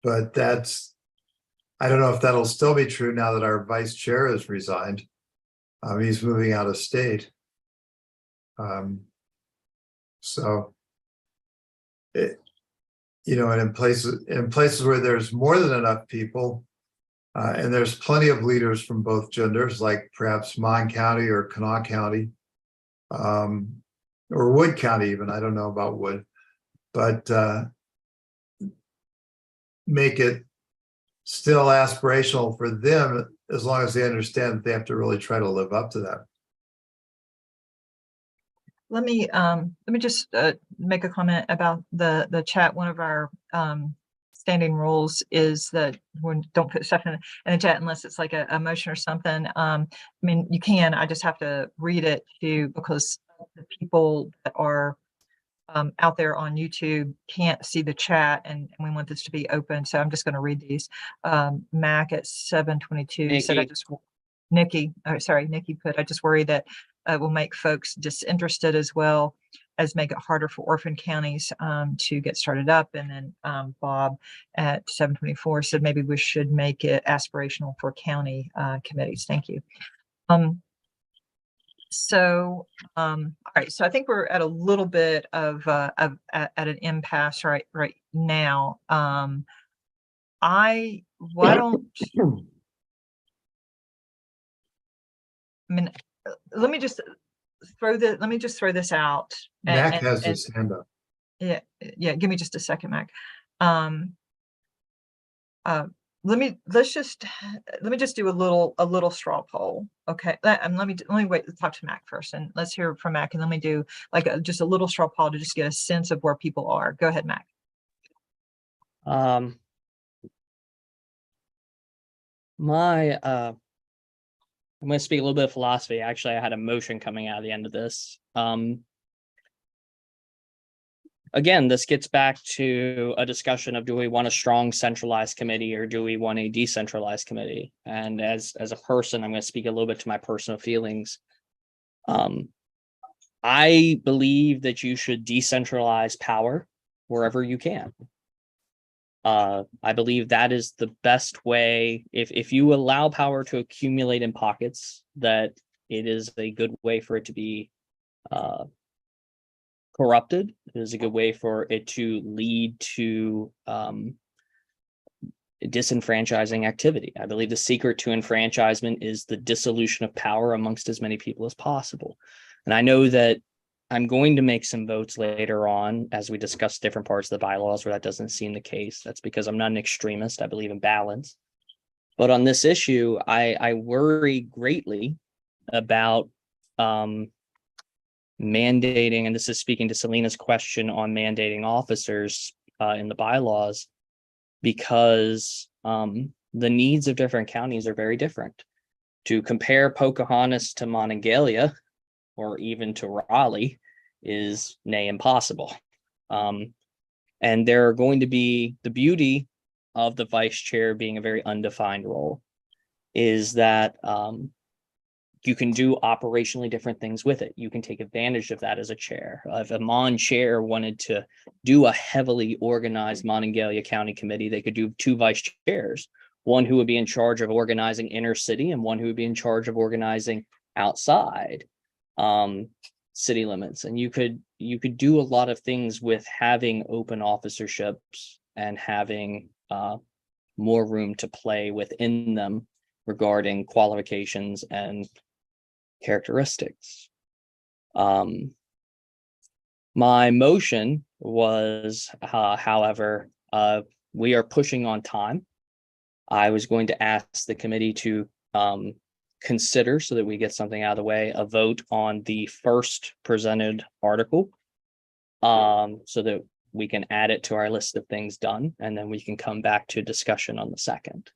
Speaker 3: but I don't know if that'll still be true now that our vice chair has resigned. He's moving out of state. So and in places where there's more than enough people, and there's plenty of leaders from both genders, like perhaps Mon County or Kanawha County, or Wood County even. I don't know about Wood, but make it still aspirational for them, as long as they understand that they have to really try to live up to that.
Speaker 1: Let me just make a comment about the chat. One of our standing rules is that we don't put stuff in the chat unless it's like a motion or something. I mean, you can, I just have to read it too, because the people that are out there on YouTube can't see the chat, and we want this to be open. So I'm just going to read these. Mac at 722 said, Nikki, put, I just worry that will make folks disinterested, as well as make it harder for orphan counties to get started up. And then Bob at 724 said, maybe we should make it aspirational for county committees. Thank you. So, all right, so I think we're at a little bit of at an impasse right now. I mean, let me just throw this out.
Speaker 3: Mac has his hand up.
Speaker 1: Yeah, give me just a second, Mac. Let me just do a little straw poll. Okay. Let me wait to talk to Mac first, and let's hear from Mac, and let me do like just a little straw poll to just get a sense of where people are. Go ahead, Mac.
Speaker 2: I'm going to speak a little bit of philosophy. Actually, I had a motion coming out of the end of this. Again, this gets back to a discussion of, do we want a strong centralized committee or do we want a decentralized committee? And as a person, I'm going to speak a little bit to my personal feelings. I believe that you should decentralize power wherever you can. I believe that is the best way. If you allow power to accumulate in pockets, that it is a good way for it to be corrupted. It is a good way for it to lead to disenfranchising activity. I believe the secret to enfranchisement is the dissolution of power amongst as many people as possible. And I know that I'm going to make some votes later on as we discuss different parts of the bylaws where that doesn't seem the case. That's because I'm not an extremist. I believe in balance. But on this issue, I worry greatly about mandating, and this is speaking to Selena's question on mandating officers in the bylaws, because the needs of different counties are very different. To compare Pocahontas to Monongalia or even to Raleigh is nay impossible. And there are going to be, the beauty of the vice chair being a very undefined role is that you can do operationally different things with it. You can take advantage of that as a chair. If a Mon chair wanted to do a heavily organized Monongalia County committee, they could do two vice chairs, one who would be in charge of organizing inner city and one who would be in charge of organizing outside city limits. And you could do a lot of things with having open officerships and having more room to play within them regarding qualifications and characteristics. My motion was, however, we are pushing on time. I was going to ask the committee to consider, so that we get something out of the way, a vote on the first presented article, so that we can add it to our list of things done, and then we can come back to discussion on the second.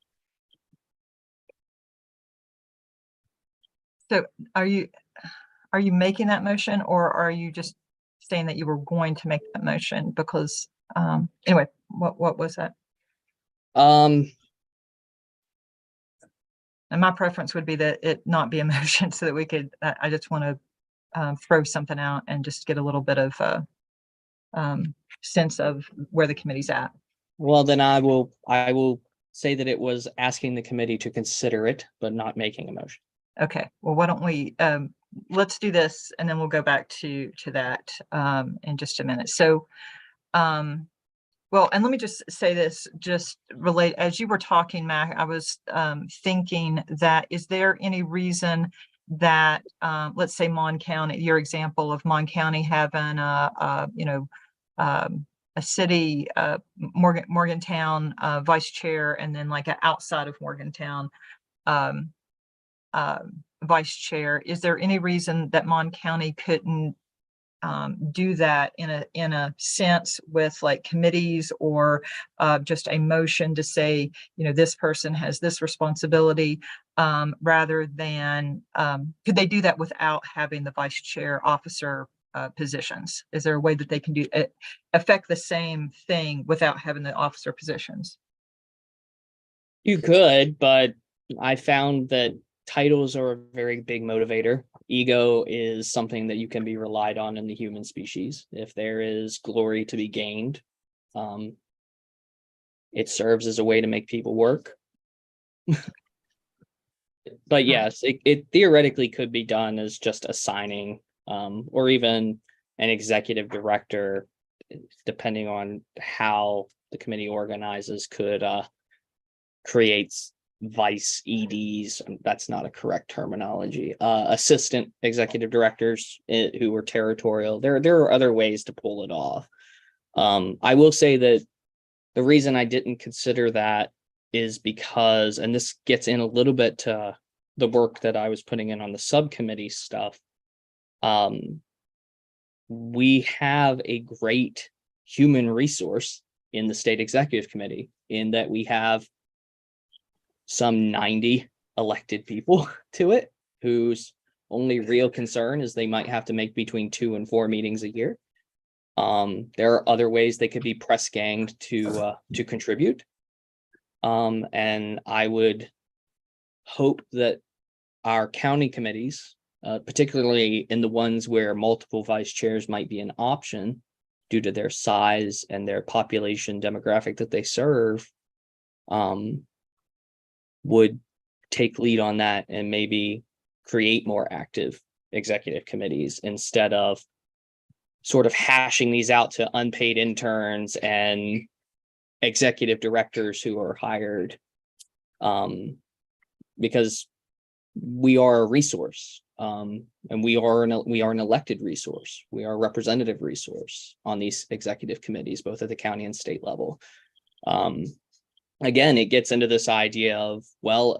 Speaker 1: So are you making that motion, or are you just saying that you were going to make that motion? Because anyway, what was that? And my preference would be that it not be a motion, so that we could, I just want to throw something out and just get a little bit of sense of where the committee's at.
Speaker 2: Well, then I will say that it was asking the committee to consider it, but not making a motion.
Speaker 1: Okay, well, why don't we, let's do this, and then we'll go back to that in just a minute. So, well, and let me just say this, just relate, as you were talking, Mac, I was thinking that, is there any reason that, let's say Mon County, your example of Mon County having a a city, Morgantown vice chair, and then like an outside of Morgantown um, vice chair. Is there any reason that Mon County couldn't do that in a sense with like committees, or just a motion to say, this person has this responsibility, rather than, could they do that without having the vice chair officer positions? Is there a way that they can do affect the same thing without having the officer positions?
Speaker 2: You could, but I found that titles are a very big motivator. Ego is something that you can be relied on in the human species. If there is glory to be gained, it serves as a way to make people work. But yes, it theoretically could be done as just assigning, or even an executive director, depending on how the committee organizes, could creates vice EDs. That's not a correct terminology. Assistant executive directors who are territorial. There are other ways to pull it off. I will say that the reason I didn't consider that is because, and this gets in a little bit to the work that I was putting in on the subcommittee stuff. We have a great human resource in the state executive committee, in that we have some 90 elected people to it, whose only real concern is they might have to make between 2 and 4 meetings a year. There are other ways they could be press ganged to contribute. And I would hope that our county committees, particularly in the ones where multiple vice chairs might be an option due to their size and their population demographic that they serve, would take lead on that and maybe create more active executive committees, instead of sort of hashing these out to unpaid interns and executive directors who are hired, because we are a resource, and we are an elected resource. We are a representative resource on these executive committees, both at the county and state level. Again, it gets into this idea of, well,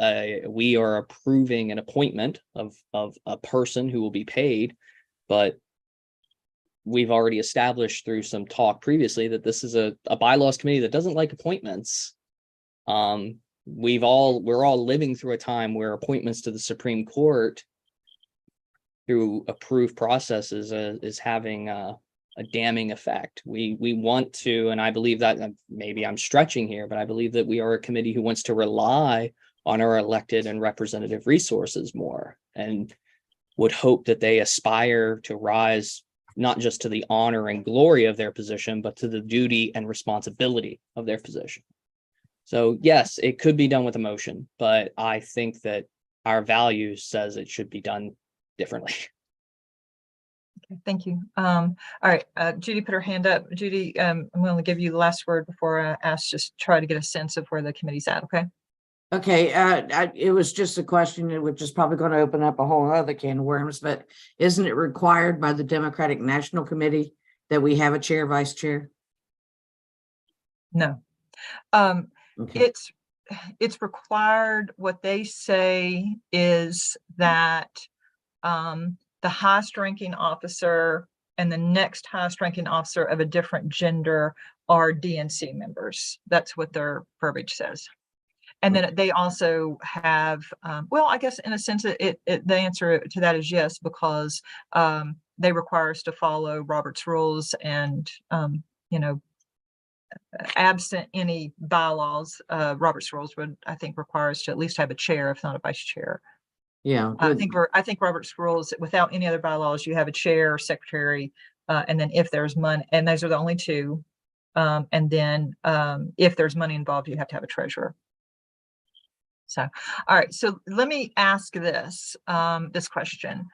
Speaker 2: we are approving an appointment of a person who will be paid, but we've already established through some talk previously that this is a bylaws committee that doesn't like appointments. We're all living through a time where appointments to the Supreme Court through approved processes is having a damning effect. We want to, and I believe that, maybe I'm stretching here, but I believe that we are a committee who wants to rely on our elected and representative resources more, and would hope that they aspire to rise not just to the honor and glory of their position, but to the duty and responsibility of their position. So yes, it could be done with a motion, but I think that our values says it should be done differently.
Speaker 1: Okay, thank you. All right, Judy put her hand up. Judy, I'm going to give you the last word before I ask, just try to get a sense of where the committee's at, okay?
Speaker 4: Okay, it was just a question, which is probably going to open up a whole other can of worms, but isn't it required by the Democratic National Committee that we have a chair, vice chair?
Speaker 1: No.
Speaker 4: Okay.
Speaker 1: It's required. What they say is that the highest ranking officer and the next highest ranking officer of a different gender are DNC members. That's what their verbiage says. And then they also have, well, I guess in a sense, the answer to that is yes, because they require us to follow Robert's rules, and, absent any bylaws, Robert's rules would, I think, require us to at least have a chair, if not a vice chair.
Speaker 4: Yeah.
Speaker 1: I think Robert's rules, without any other bylaws, you have a chair, secretary, and then if there's money, and those are the only two. And then if there's money involved, you have to have a treasurer. So, all right. So let me ask this, this question.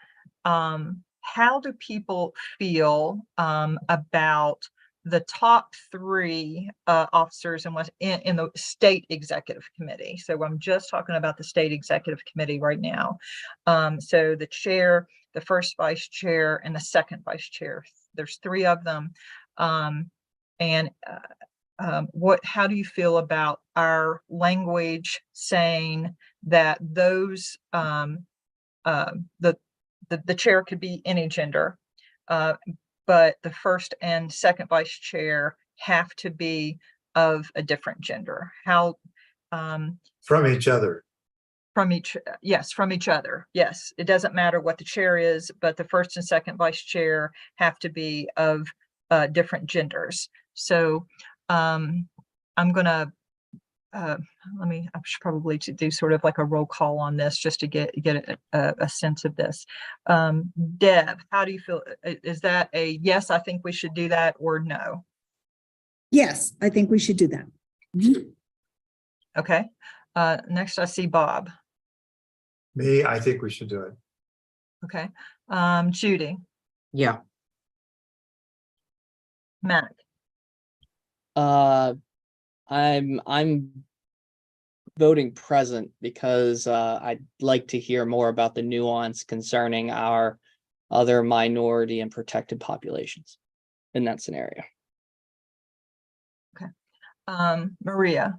Speaker 1: How do people feel about the top 3 officers in the state executive committee? So I'm just talking about the state executive committee right now. So the chair, the first vice chair, and the second vice chair. There's 3 of them. And how do you feel about our language saying that those, the chair could be any gender, but the first and second vice chair have to be of a different gender? How,
Speaker 3: From each other.
Speaker 1: from each, yes, from each other. Yes, it doesn't matter what the chair is, but the first and second vice chair have to be of different genders. So I'm gonna I should probably do sort of like a roll call on this just to get a sense of this. Deb, how do you feel? Is that a yes, I think we should do that, or no?
Speaker 5: Yes, I think we should do that. Mhm.
Speaker 1: Okay. Next I see Bob.
Speaker 3: Me, I think we should do it.
Speaker 1: Okay. Judy,
Speaker 4: Yeah,
Speaker 1: Mac,
Speaker 2: I'm voting present because I'd like to hear more about the nuance concerning our other minority and protected populations in that scenario.
Speaker 1: Maria,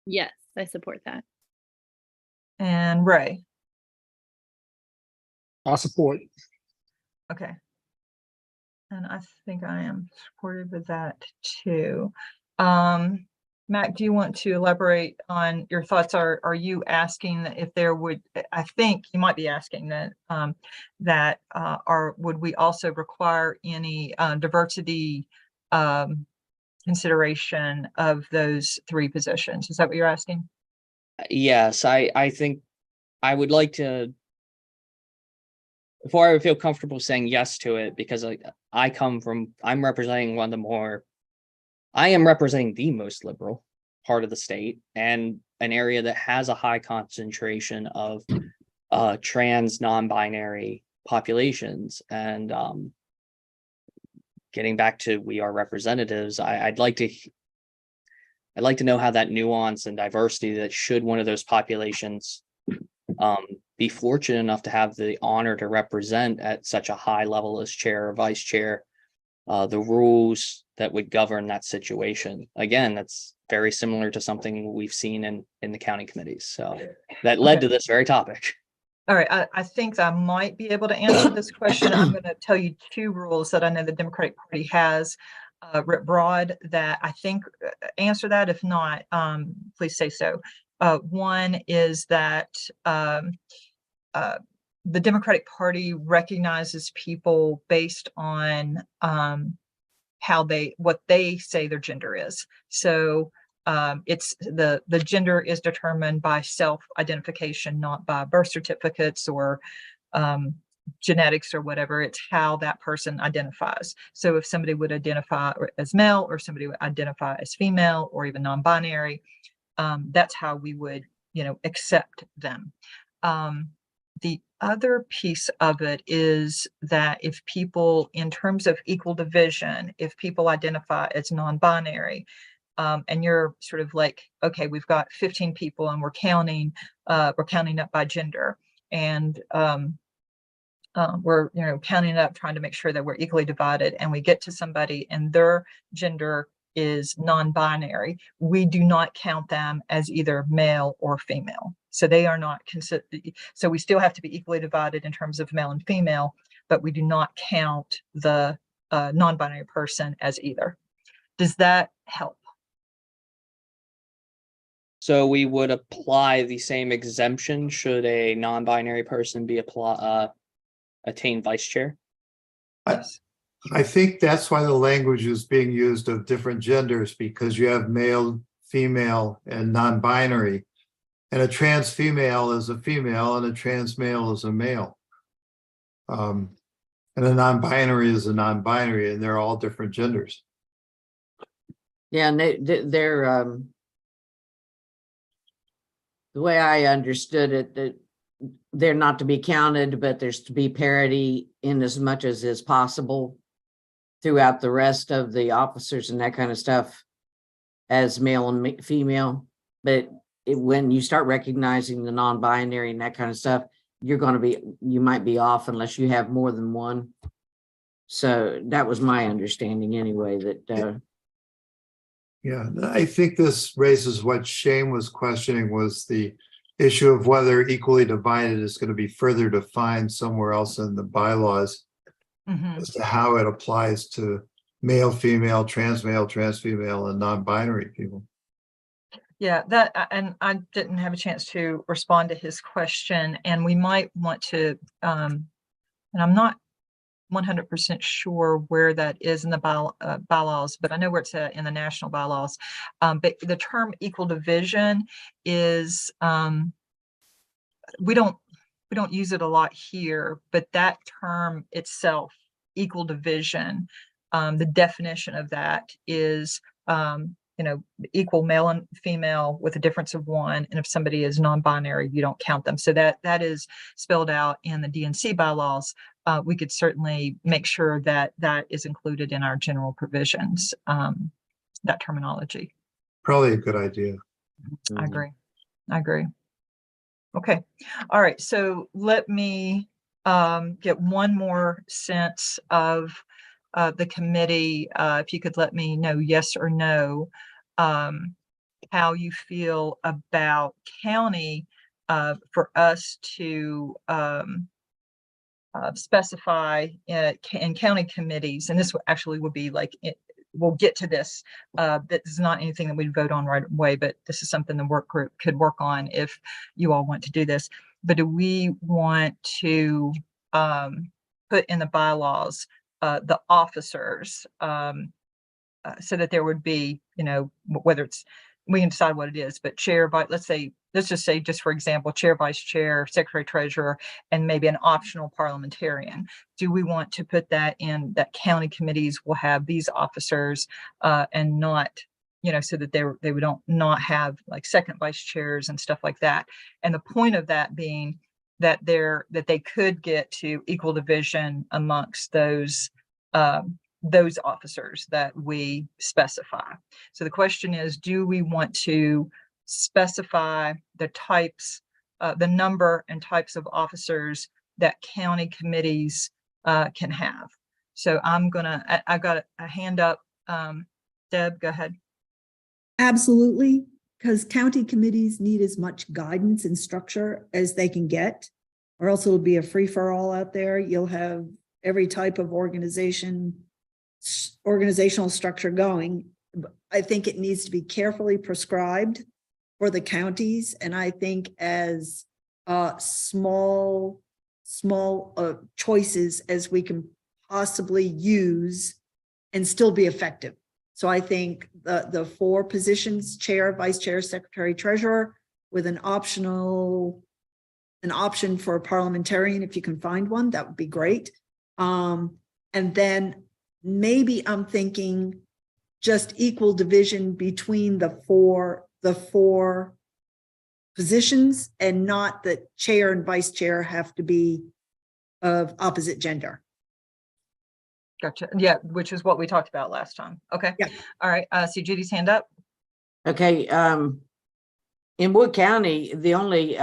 Speaker 6: Yes, I support that.
Speaker 1: and Ray.
Speaker 8: I support.
Speaker 1: Okay. And I think I am supportive of that too. Mac, do you want to elaborate on your thoughts? Are you asking if there would, I think you might be asking that, would we also require any diversity consideration of those three positions? Is that what you're asking?
Speaker 2: Yes, I think I would like to, before I would feel comfortable saying yes to it, because I'm representing one of the more, I am representing the most liberal part of the state and an area that has a high concentration of trans non-binary populations. And getting back to we are representatives, I'd like to know how that nuance and diversity, that should one of those populations be fortunate enough to have the honor to represent at such a high level as chair or vice chair, the rules that would govern that situation. Again, that's very similar to something we've seen in the county committees. So that led to this very topic.
Speaker 1: All right, I think I might be able to answer this question. I'm going to tell you two rules that I know the Democratic Party has writ broad that I think answer that. If not, please say so. One is that the Democratic Party recognizes people based on what they say their gender is. So it's the gender is determined by self-identification, not by birth certificates or genetics or whatever. It's how that person identifies. So if somebody would identify as male, or somebody would identify as female, or even non-binary, that's how we would, accept them. The other piece of it is that if people, in terms of equal division, if people identify as non-binary, and you're sort of like, okay, we've got 15 people and we're counting up by gender, and we're counting up, trying to make sure that we're equally divided, and we get to somebody and their gender is non-binary, we do not count them as either male or female. So they are not considered. So we still have to be equally divided in terms of male and female, but we do not count the non-binary person as either. Does that help?
Speaker 2: So we would apply the same exemption should a non-binary person be attain vice chair?
Speaker 1: Yes.
Speaker 3: I think that's why the language is being used of different genders, because you have male, female, and non-binary. And a trans female is a female and a trans male is a male. And a non-binary is a non-binary, and they're all different genders.
Speaker 4: yeah, and they're the way I understood it, that they're not to be counted, but there's to be parity in as much as is possible throughout the rest of the officers and that kind of stuff as male and female. But when you start recognizing the non-binary and that kind of stuff, you might be off unless you have more than one. So that was my understanding anyway, that,
Speaker 3: Yeah, I think this raises what Shane was questioning, was the issue of whether equally divided is going to be further defined somewhere else in the bylaws
Speaker 1: Mhm.
Speaker 3: as to how it applies to male, female, trans male, trans female, and non-binary people.
Speaker 1: Yeah, that, and I didn't have a chance to respond to his question, and we might want to, and I'm not 100% sure where that is in the bylaws, but I know where it's at in the national bylaws. But the term equal division is, we don't use it a lot here, but that term itself, equal division, the definition of that is, equal male and female with a difference of one. And if somebody is non-binary, you don't count them. So that is spelled out in the DNC bylaws. We could certainly make sure that that is included in our general provisions, that terminology.
Speaker 3: Probably a good idea.
Speaker 1: I agree. Okay. All right. So let me get one more sense of the committee. If you could let me know yes or no, how you feel about county, for us to specify in county committees, and this actually would be like, we'll get to this. This is not anything that we'd vote on right away, but this is something the work group could work on if you all want to do this. But do we want to put in the bylaws the officers, so that there would be, whether it's, we can decide what it is, but chair, let's just say, just for example, chair, vice chair, secretary, treasurer, and maybe an optional parliamentarian. Do we want to put that in, that county committees will have these officers, and not, so that they would not have like second vice chairs and stuff like that. And the point of that being that they could get to equal division amongst those officers that we specify. So the question is, do we want to specify the types, the number and types of officers that county committees can have? So I've got a hand up. Deb, go ahead.
Speaker 5: Absolutely, because county committees need as much guidance and structure as they can get, or else it'll be a free-for-all out there. You'll have every type of organizational structure going. I think it needs to be carefully prescribed for the counties, and I think as small choices as we can possibly use and still be effective. So I think the 4 positions, chair, vice chair, secretary, treasurer, with an option for a parliamentarian, if you can find one, that would be great. And then maybe I'm thinking just equal division between the four positions, and not that chair and vice chair have to be of opposite gender.
Speaker 1: Gotcha. Yeah, which is what we talked about last time. Okay.
Speaker 5: Yeah.
Speaker 1: All right. See Judy's hand up.
Speaker 4: okay, in Wood County, the only,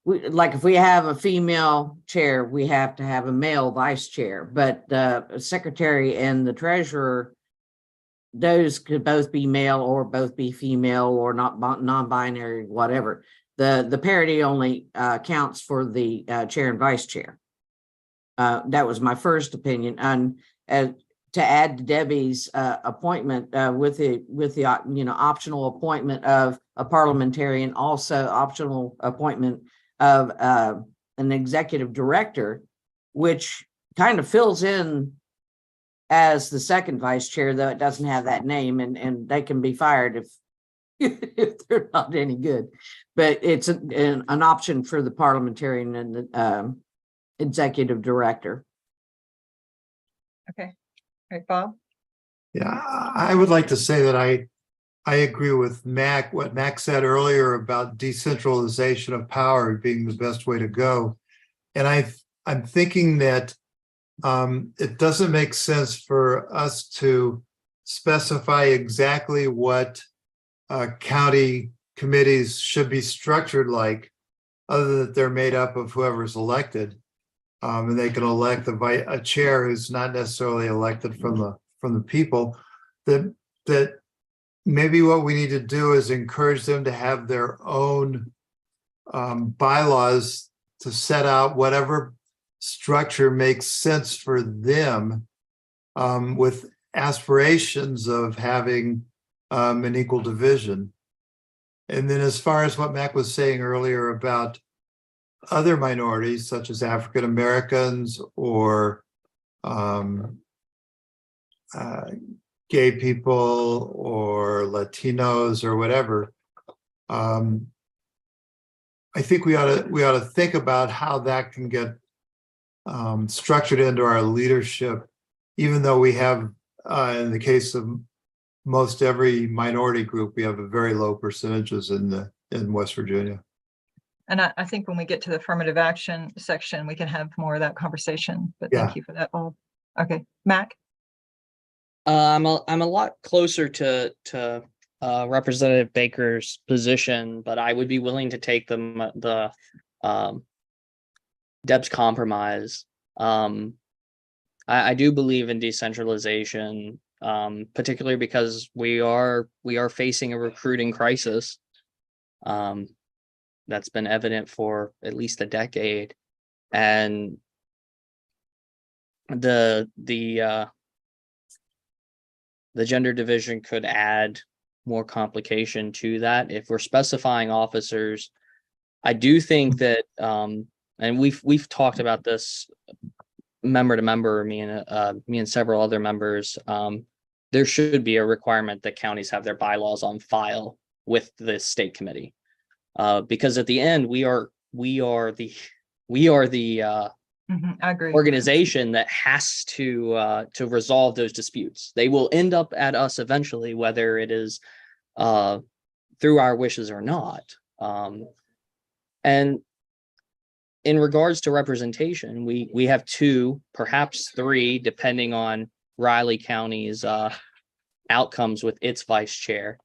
Speaker 4: like if we have a female chair, we have to have a male vice chair, but the secretary and the treasurer, those could both be male or both be female, or not non-binary, whatever. The parity only counts for the chair and vice chair. That was my first opinion. And to add to Debbie's appointment with the optional appointment of a parliamentarian, also optional appointment of an executive director, which kind of fills in as the second vice chair, though it doesn't have that name, and they can be fired if if they're not any good. But it's an option for the parliamentarian and the executive director.
Speaker 1: Okay. All right, Bob.
Speaker 3: Yeah, I would like to say that I agree with Mac, what Mac said earlier about decentralization of power being the best way to go. And I'm thinking that it doesn't make sense for us to specify exactly what county committees should be structured like, other than that they're made up of whoever's elected. And they can elect a chair who's not necessarily elected from the people. That maybe what we need to do is encourage them to have their own bylaws to set out whatever structure makes sense for them, with aspirations of having an equal division. And then as far as what Mac was saying earlier about other minorities, such as African Americans or gay people or Latinos or whatever, I think we ought to think about how that can get structured into our leadership, even though we have, in the case of most every minority group, we have a very low percentages in West Virginia.
Speaker 1: And I think when we get to the affirmative action section, we can have more of that conversation, but
Speaker 3: Yeah.
Speaker 1: thank you for that, Bob. Okay, Mac?
Speaker 2: I'm a lot closer to Representative Baker's position, but I would be willing to take the Deb's compromise. I do believe in decentralization, particularly because we are facing a recruiting crisis. That's been evident for at least a decade, and the gender division could add more complication to that. If we're specifying officers, I do think that, and we've talked about this member to member, me and several other members. There should be a requirement that counties have their bylaws on file with the state committee, because at the end we are the
Speaker 1: I agree.
Speaker 2: organization that has to resolve those disputes. They will end up at us eventually, whether it is through our wishes or not. And in regards to representation, we have 2, perhaps 3, depending on Riley County's outcomes with its vice chair.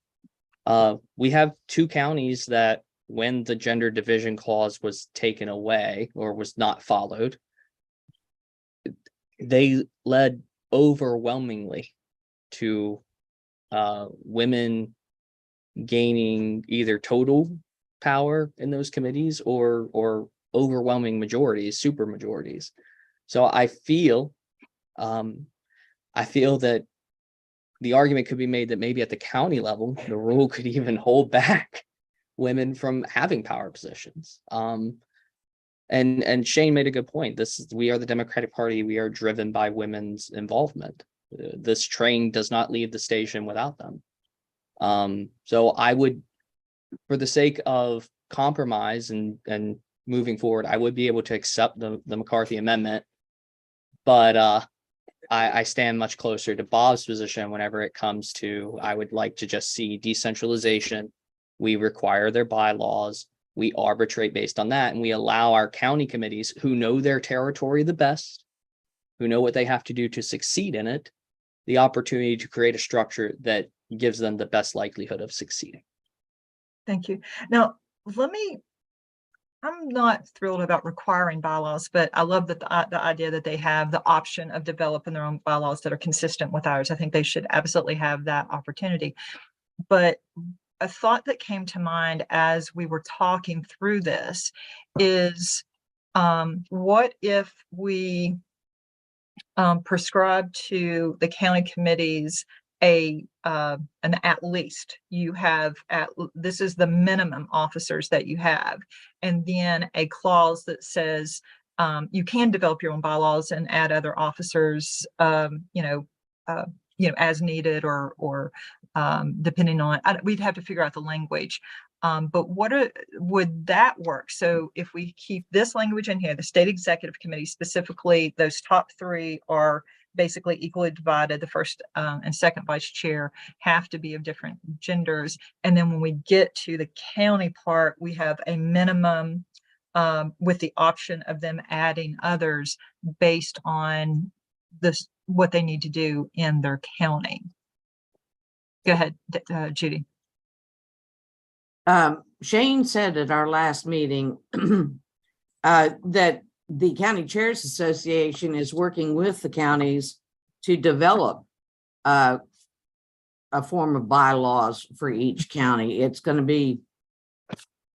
Speaker 2: We have 2 counties that, when the gender division clause was taken away or was not followed, they led overwhelmingly to women gaining either total power in those committees or overwhelming majorities, super majorities. So I feel that the argument could be made that maybe at the county level, the rule could even hold back women from having power positions. And Shane made a good point. We are the Democratic Party. We are driven by women's involvement. This train does not leave the station without them. So I would, for the sake of compromise and moving forward, I would be able to accept the McCarthy amendment, but I stand much closer to Bob's position whenever it comes to, I would like to just see decentralization. We require their bylaws. We arbitrate based on that, and we allow our county committees, who know their territory the best, who know what they have to do to succeed in it, the opportunity to create a structure that gives them the best likelihood of succeeding.
Speaker 1: Thank you. Now, I'm not thrilled about requiring bylaws, but I love that the idea that they have the option of developing their own bylaws that are consistent with ours. I think they should absolutely have that opportunity. But a thought that came to mind as we were talking through this is, what if we prescribe to the county committees an at least? You have this is the minimum officers that you have, and then a clause that says you can develop your own bylaws and add other officers, as needed, or depending on, we'd have to figure out the language. But would that work? So if we keep this language in here, the state executive committee specifically, those top 3 are basically equally divided. The first and second vice chair have to be of different genders. And then when we get to the county part, we have a minimum with the option of them adding others based on what they need to do in their county. Go ahead, Judy.
Speaker 4: Shane said at our last meeting that the County Chairs Association is working with the counties to develop a form of bylaws for each county. It's going to be,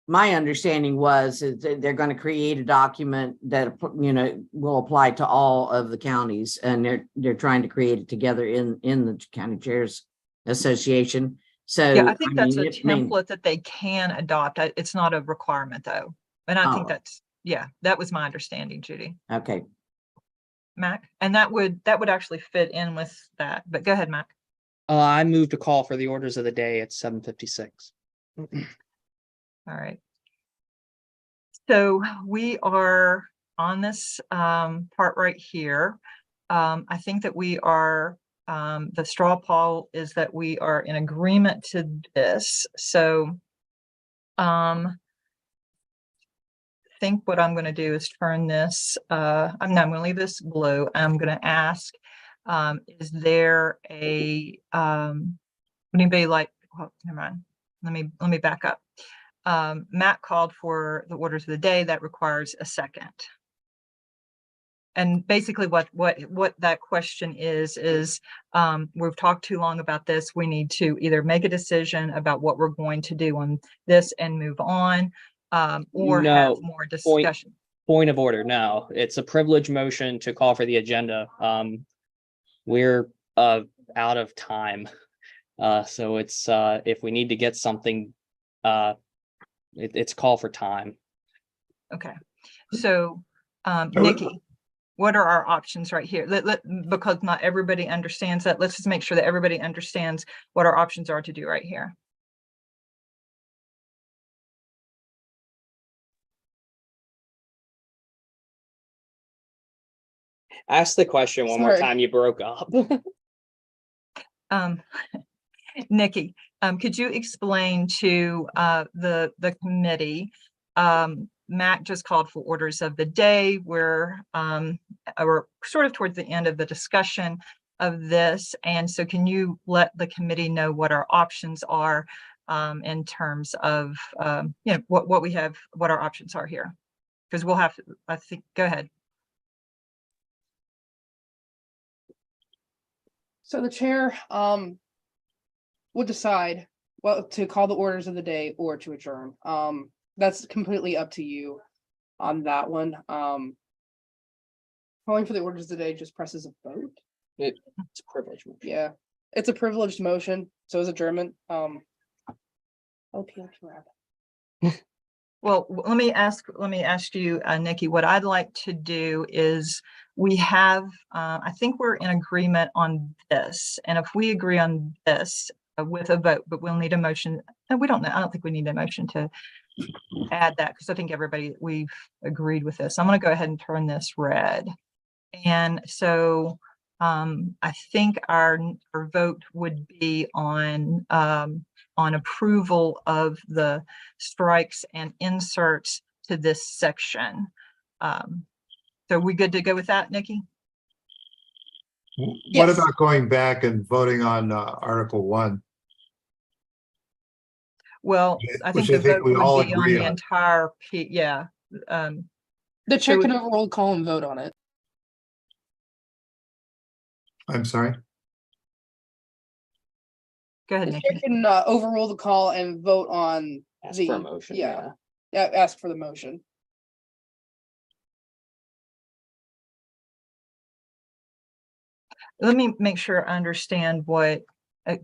Speaker 4: my understanding was is that they're going to create a document that, you know, will apply to all of the counties, and they're trying to create it together in the County Chairs Association. So
Speaker 1: Yeah, I think that's
Speaker 4: mean,
Speaker 1: a
Speaker 4: it may-
Speaker 1: template that they can adopt. It's not a requirement though. And I think
Speaker 4: Oh.
Speaker 1: that's, yeah, that was my understanding, Judy.
Speaker 4: Okay.
Speaker 1: Mac, and that would actually fit in with that, but go ahead, Mac.
Speaker 2: I moved a call for the orders of the day at 7:56.
Speaker 1: All right. So we are on this part right here. I think that we are, the straw poll is that we are in agreement to this. So I think what I'm going to do is turn this, I'm going to leave this blue. I'm going to ask, is there a, would anybody like, well, never mind. Let me back up. Matt called for the orders of the day. That requires a second. And basically what that question is we've talked too long about this. We need to either make a decision about what we're going to do on this and move on, or have
Speaker 2: No,
Speaker 1: more discussion.
Speaker 2: Point of order. No, it's a privilege motion to call for the agenda. We're out of time. So it's if we need to get something, it's call for time.
Speaker 1: Okay. So Nikki, what are our options right here? Because not everybody understands that. Let's just make sure that everybody understands what our options are to do right here.
Speaker 2: Ask the question one more
Speaker 7: Sorry.
Speaker 2: time. You broke up.
Speaker 1: Nikki, could you explain to the committee, Matt just called for orders of the day. We're sort of towards the end of the discussion of this. And so can you let the committee know what our options are in terms of, you know, what we have, what our options are here? Because we'll have, I think, go ahead.
Speaker 7: So the chair would decide well to call the orders of the day or to adjourn. That's completely up to you on that one. Calling for the orders of the day just presses a vote.
Speaker 2: It's a privilege.
Speaker 7: Yeah, it's a privileged motion. So is adjournment. LPR.
Speaker 1: Well, let me ask you, Nikki, what I'd like to do is we have, I think we're in agreement on this. And if we agree on this with a vote, but we'll need a motion, and we don't know, I don't think we need a motion to add that because I think we've agreed with this. I'm going to go ahead and turn this red. And so I think our vote would be on approval of the strikes and inserts to this section. So are we good to go with that, Nikki?
Speaker 3: What
Speaker 7: Yes.
Speaker 3: about going back and voting on Article 1?
Speaker 1: Well, I think
Speaker 3: Which
Speaker 1: the vote
Speaker 3: we all
Speaker 1: would be on
Speaker 3: agree
Speaker 1: the
Speaker 3: on.
Speaker 1: entire, yeah.
Speaker 7: The chair
Speaker 1: So-
Speaker 7: can overrule call and vote on it.
Speaker 3: I'm sorry.
Speaker 1: Go ahead,
Speaker 7: The
Speaker 1: Nikki.
Speaker 7: chair can overrule the call and vote on
Speaker 2: Ask
Speaker 7: the
Speaker 2: for a motion.
Speaker 7: yeah. Ask for the motion.
Speaker 1: Let me make sure I understand what,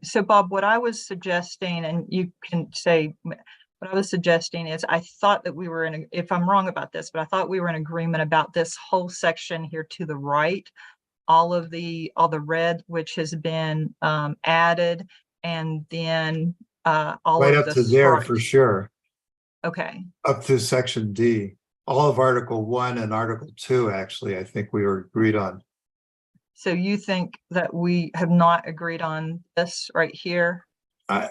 Speaker 1: so Bob, what I was suggesting, and you can say, what I was suggesting is I thought that we were in, if I'm wrong about this, but I thought we were in agreement about this whole section here to the right, all the red, which has been added, and then all
Speaker 3: Right
Speaker 1: of
Speaker 3: up
Speaker 1: the
Speaker 3: to there for
Speaker 1: strikes.
Speaker 3: sure.
Speaker 1: Okay,
Speaker 3: Up to section D. All of Article 1 and Article 2, actually, I think we were agreed on.
Speaker 1: so you think that we have not agreed on this right here?
Speaker 3: I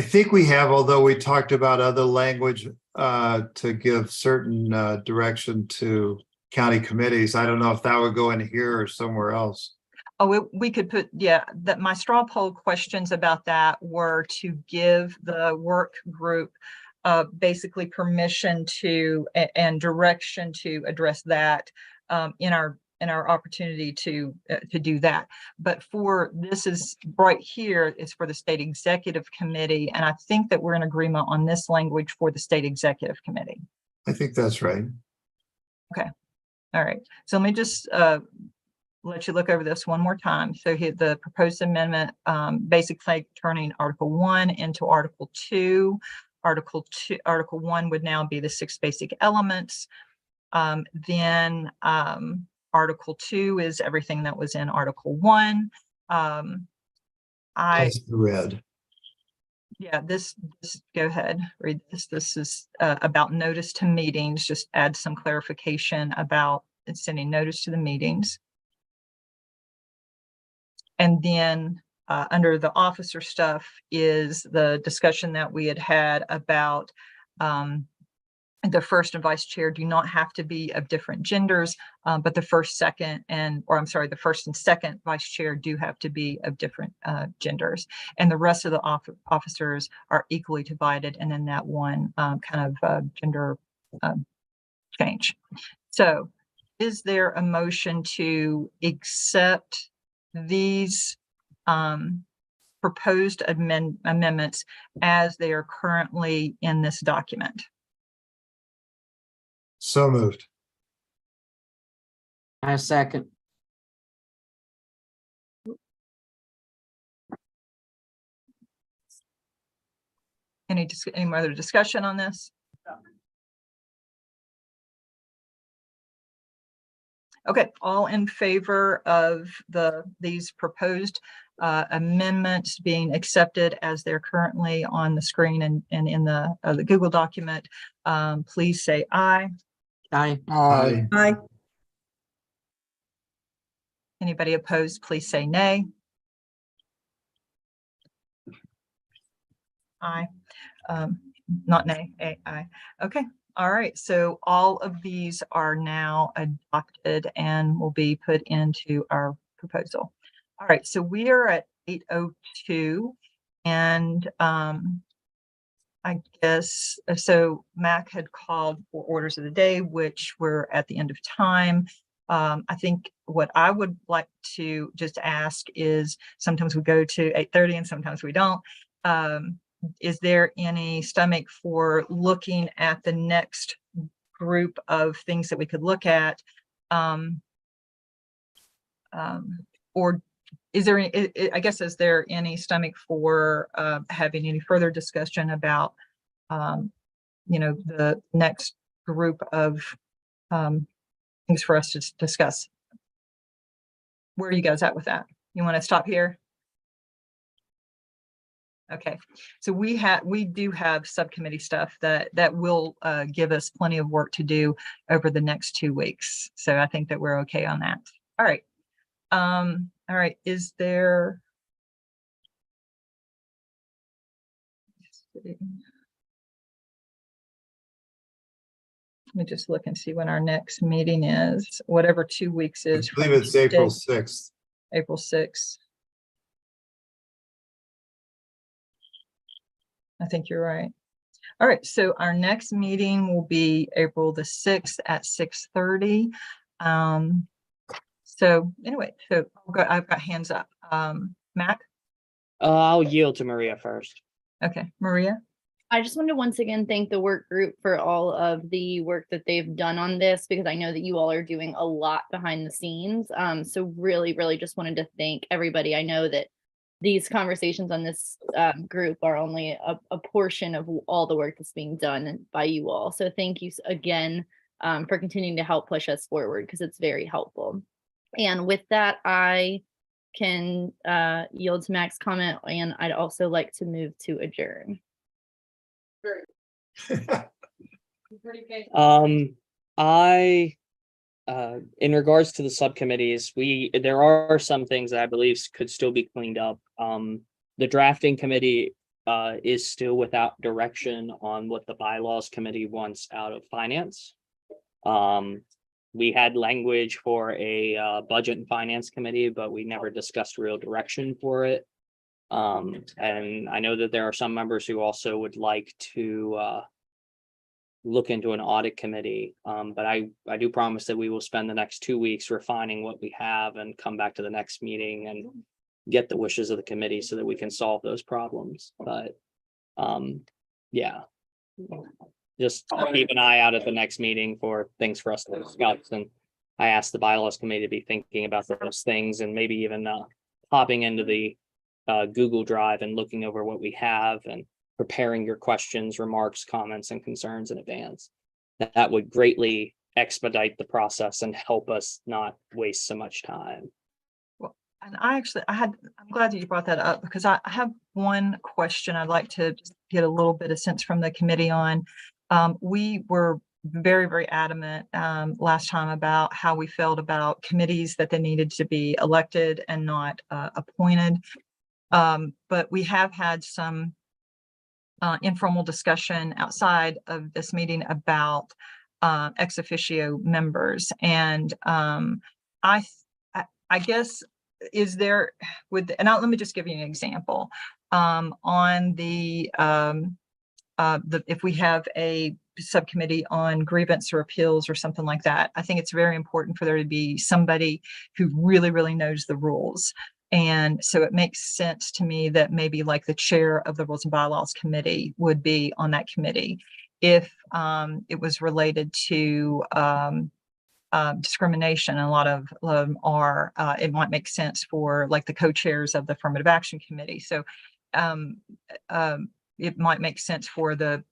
Speaker 3: think we have, although we talked about other language to give certain direction to county committees. I don't know if that would go in here or somewhere else.
Speaker 1: Oh, we could put, yeah, that my straw poll questions about that were to give the work group basically permission to and direction to address that in our opportunity to do that. But for this is right here is for the state executive committee, and I think that we're in agreement on this language for the state executive committee.
Speaker 3: I think that's right.
Speaker 1: All right, so let me just let you look over this one more time. So here, the proposed amendment, basically turning Article 1 into Article 2. Article 1 would now be the 6 basic elements. Then Article 2 is everything that was in Article 1.
Speaker 3: That's the red.
Speaker 1: Yeah, this go ahead, read this. This is about notice to meetings, just add some clarification about sending notice to the meetings. And then under the officer stuff is the discussion that we had about the first and vice chair do not have to be of different genders, but the first and second vice chair do have to be of different genders, and the rest of the officers are equally divided, and then that one kind of gender change. So is there a motion to accept these proposed amendments as they are currently in this document?
Speaker 3: So moved.
Speaker 4: I second.
Speaker 1: Any other discussion on this? Okay, all in favor of these proposed amendments being accepted as they're currently on the screen and in the Google document, please say aye.
Speaker 4: Aye.
Speaker 3: Aye.
Speaker 5: Aye.
Speaker 1: Anybody opposed, please say nay. Aye. Not nay, aye. Okay. All right. So all of these are now adopted and will be put into our proposal. All right. So we are at 8:02, and I guess so. Mac had called for orders of the day, which we're at the end of time. I think what I would like to just ask is sometimes we go to 8:30 and sometimes we don't. Is there any stomach for looking at the next group of things that we could look at? Or is there any, I guess, is there any stomach for having any further discussion about, the next group of things for us to discuss? Where are you guys at with that? You want to stop here? Okay, so we do have subcommittee stuff that will give us plenty of work to do over the next 2 weeks. So I think that we're okay on that. All right. All right. Is there? Let me just look and see when our next meeting is. Whatever 2 weeks is.
Speaker 3: I believe it's April 6th.
Speaker 1: April 6th. I think you're right. All right, so our next meeting will be April the 6th at 6:30. So anyway, so I've got hands up. Mac?
Speaker 2: I'll yield to Maria first.
Speaker 1: Okay, Maria?
Speaker 6: I just want to once again thank the work group for all of the work that they've done on this, because I know that you all are doing a lot behind the scenes. So really, really just wanted to thank everybody. I know that these conversations on this group are only a portion of all the work that's being done by you all. So thank you again for continuing to help push us forward, because it's very helpful. And with that, I can yield to Mac's comment, and I'd also like to move to adjourn.
Speaker 2: In regards to the subcommittees, there are some things that I believe could still be cleaned up. The drafting committee is still without direction on what the bylaws committee wants out of finance. We had language for a budget and finance committee, but we never discussed real direction for it. And I know that there are some members who also would like to look into an audit committee. But I do promise that we will spend the next 2 weeks refining what we have and come back to the next meeting and get the wishes of the committee so that we can solve those problems. But yeah, just keep an eye out at the next meeting for things for us to discuss. And I asked the bylaws committee to be thinking about those things and maybe even hopping into the Google Drive and looking over what we have and preparing your questions, remarks, comments, and concerns in advance. That would greatly expedite the process and help us not waste so much time.
Speaker 1: And I'm glad that you brought that up, because I have one question I'd like to just get a little bit of sense from the committee on. We were very, very adamant last time about how we felt about committees, that they needed to be elected and not appointed. But we have had some informal discussion outside of this meeting about ex officio members. And I guess, is there let me just give you an example. On the if we have a subcommittee on grievance or appeals or something like that, I think it's very important for there to be somebody who really, really knows the rules. And so it makes sense to me that maybe like the chair of the Rules and Bylaws Committee would be on that committee. If it was related to discrimination, and a lot of them are, it might make sense for like the co-chairs of the Affirmative Action Committee. So it might make sense for the,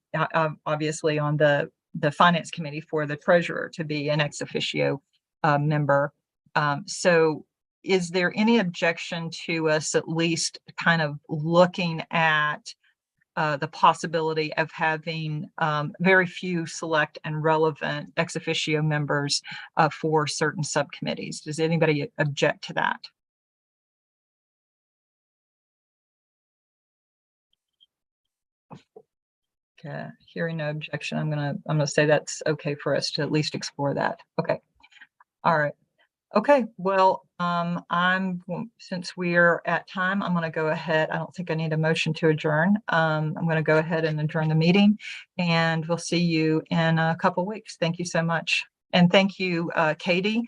Speaker 1: obviously on the Finance Committee, for the treasurer to be an ex officio member. So is there any objection to us at least kind of looking at the possibility of having very few select and relevant ex officio members for certain subcommittees? Does anybody object to that? Okay, hearing no objection, I'm gonna say that's okay for us to at least explore that. Okay, all right. Okay, well, since we're at time, I'm going to go ahead. I don't think I need a motion to adjourn. I'm going to go ahead and adjourn the meeting, and we'll see you in a couple of weeks. Thank you so much. And thank you, Katie,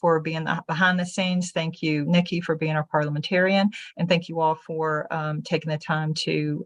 Speaker 1: for being behind the scenes. Thank you, Nikki, for being our parliamentarian. And thank you all for taking the time to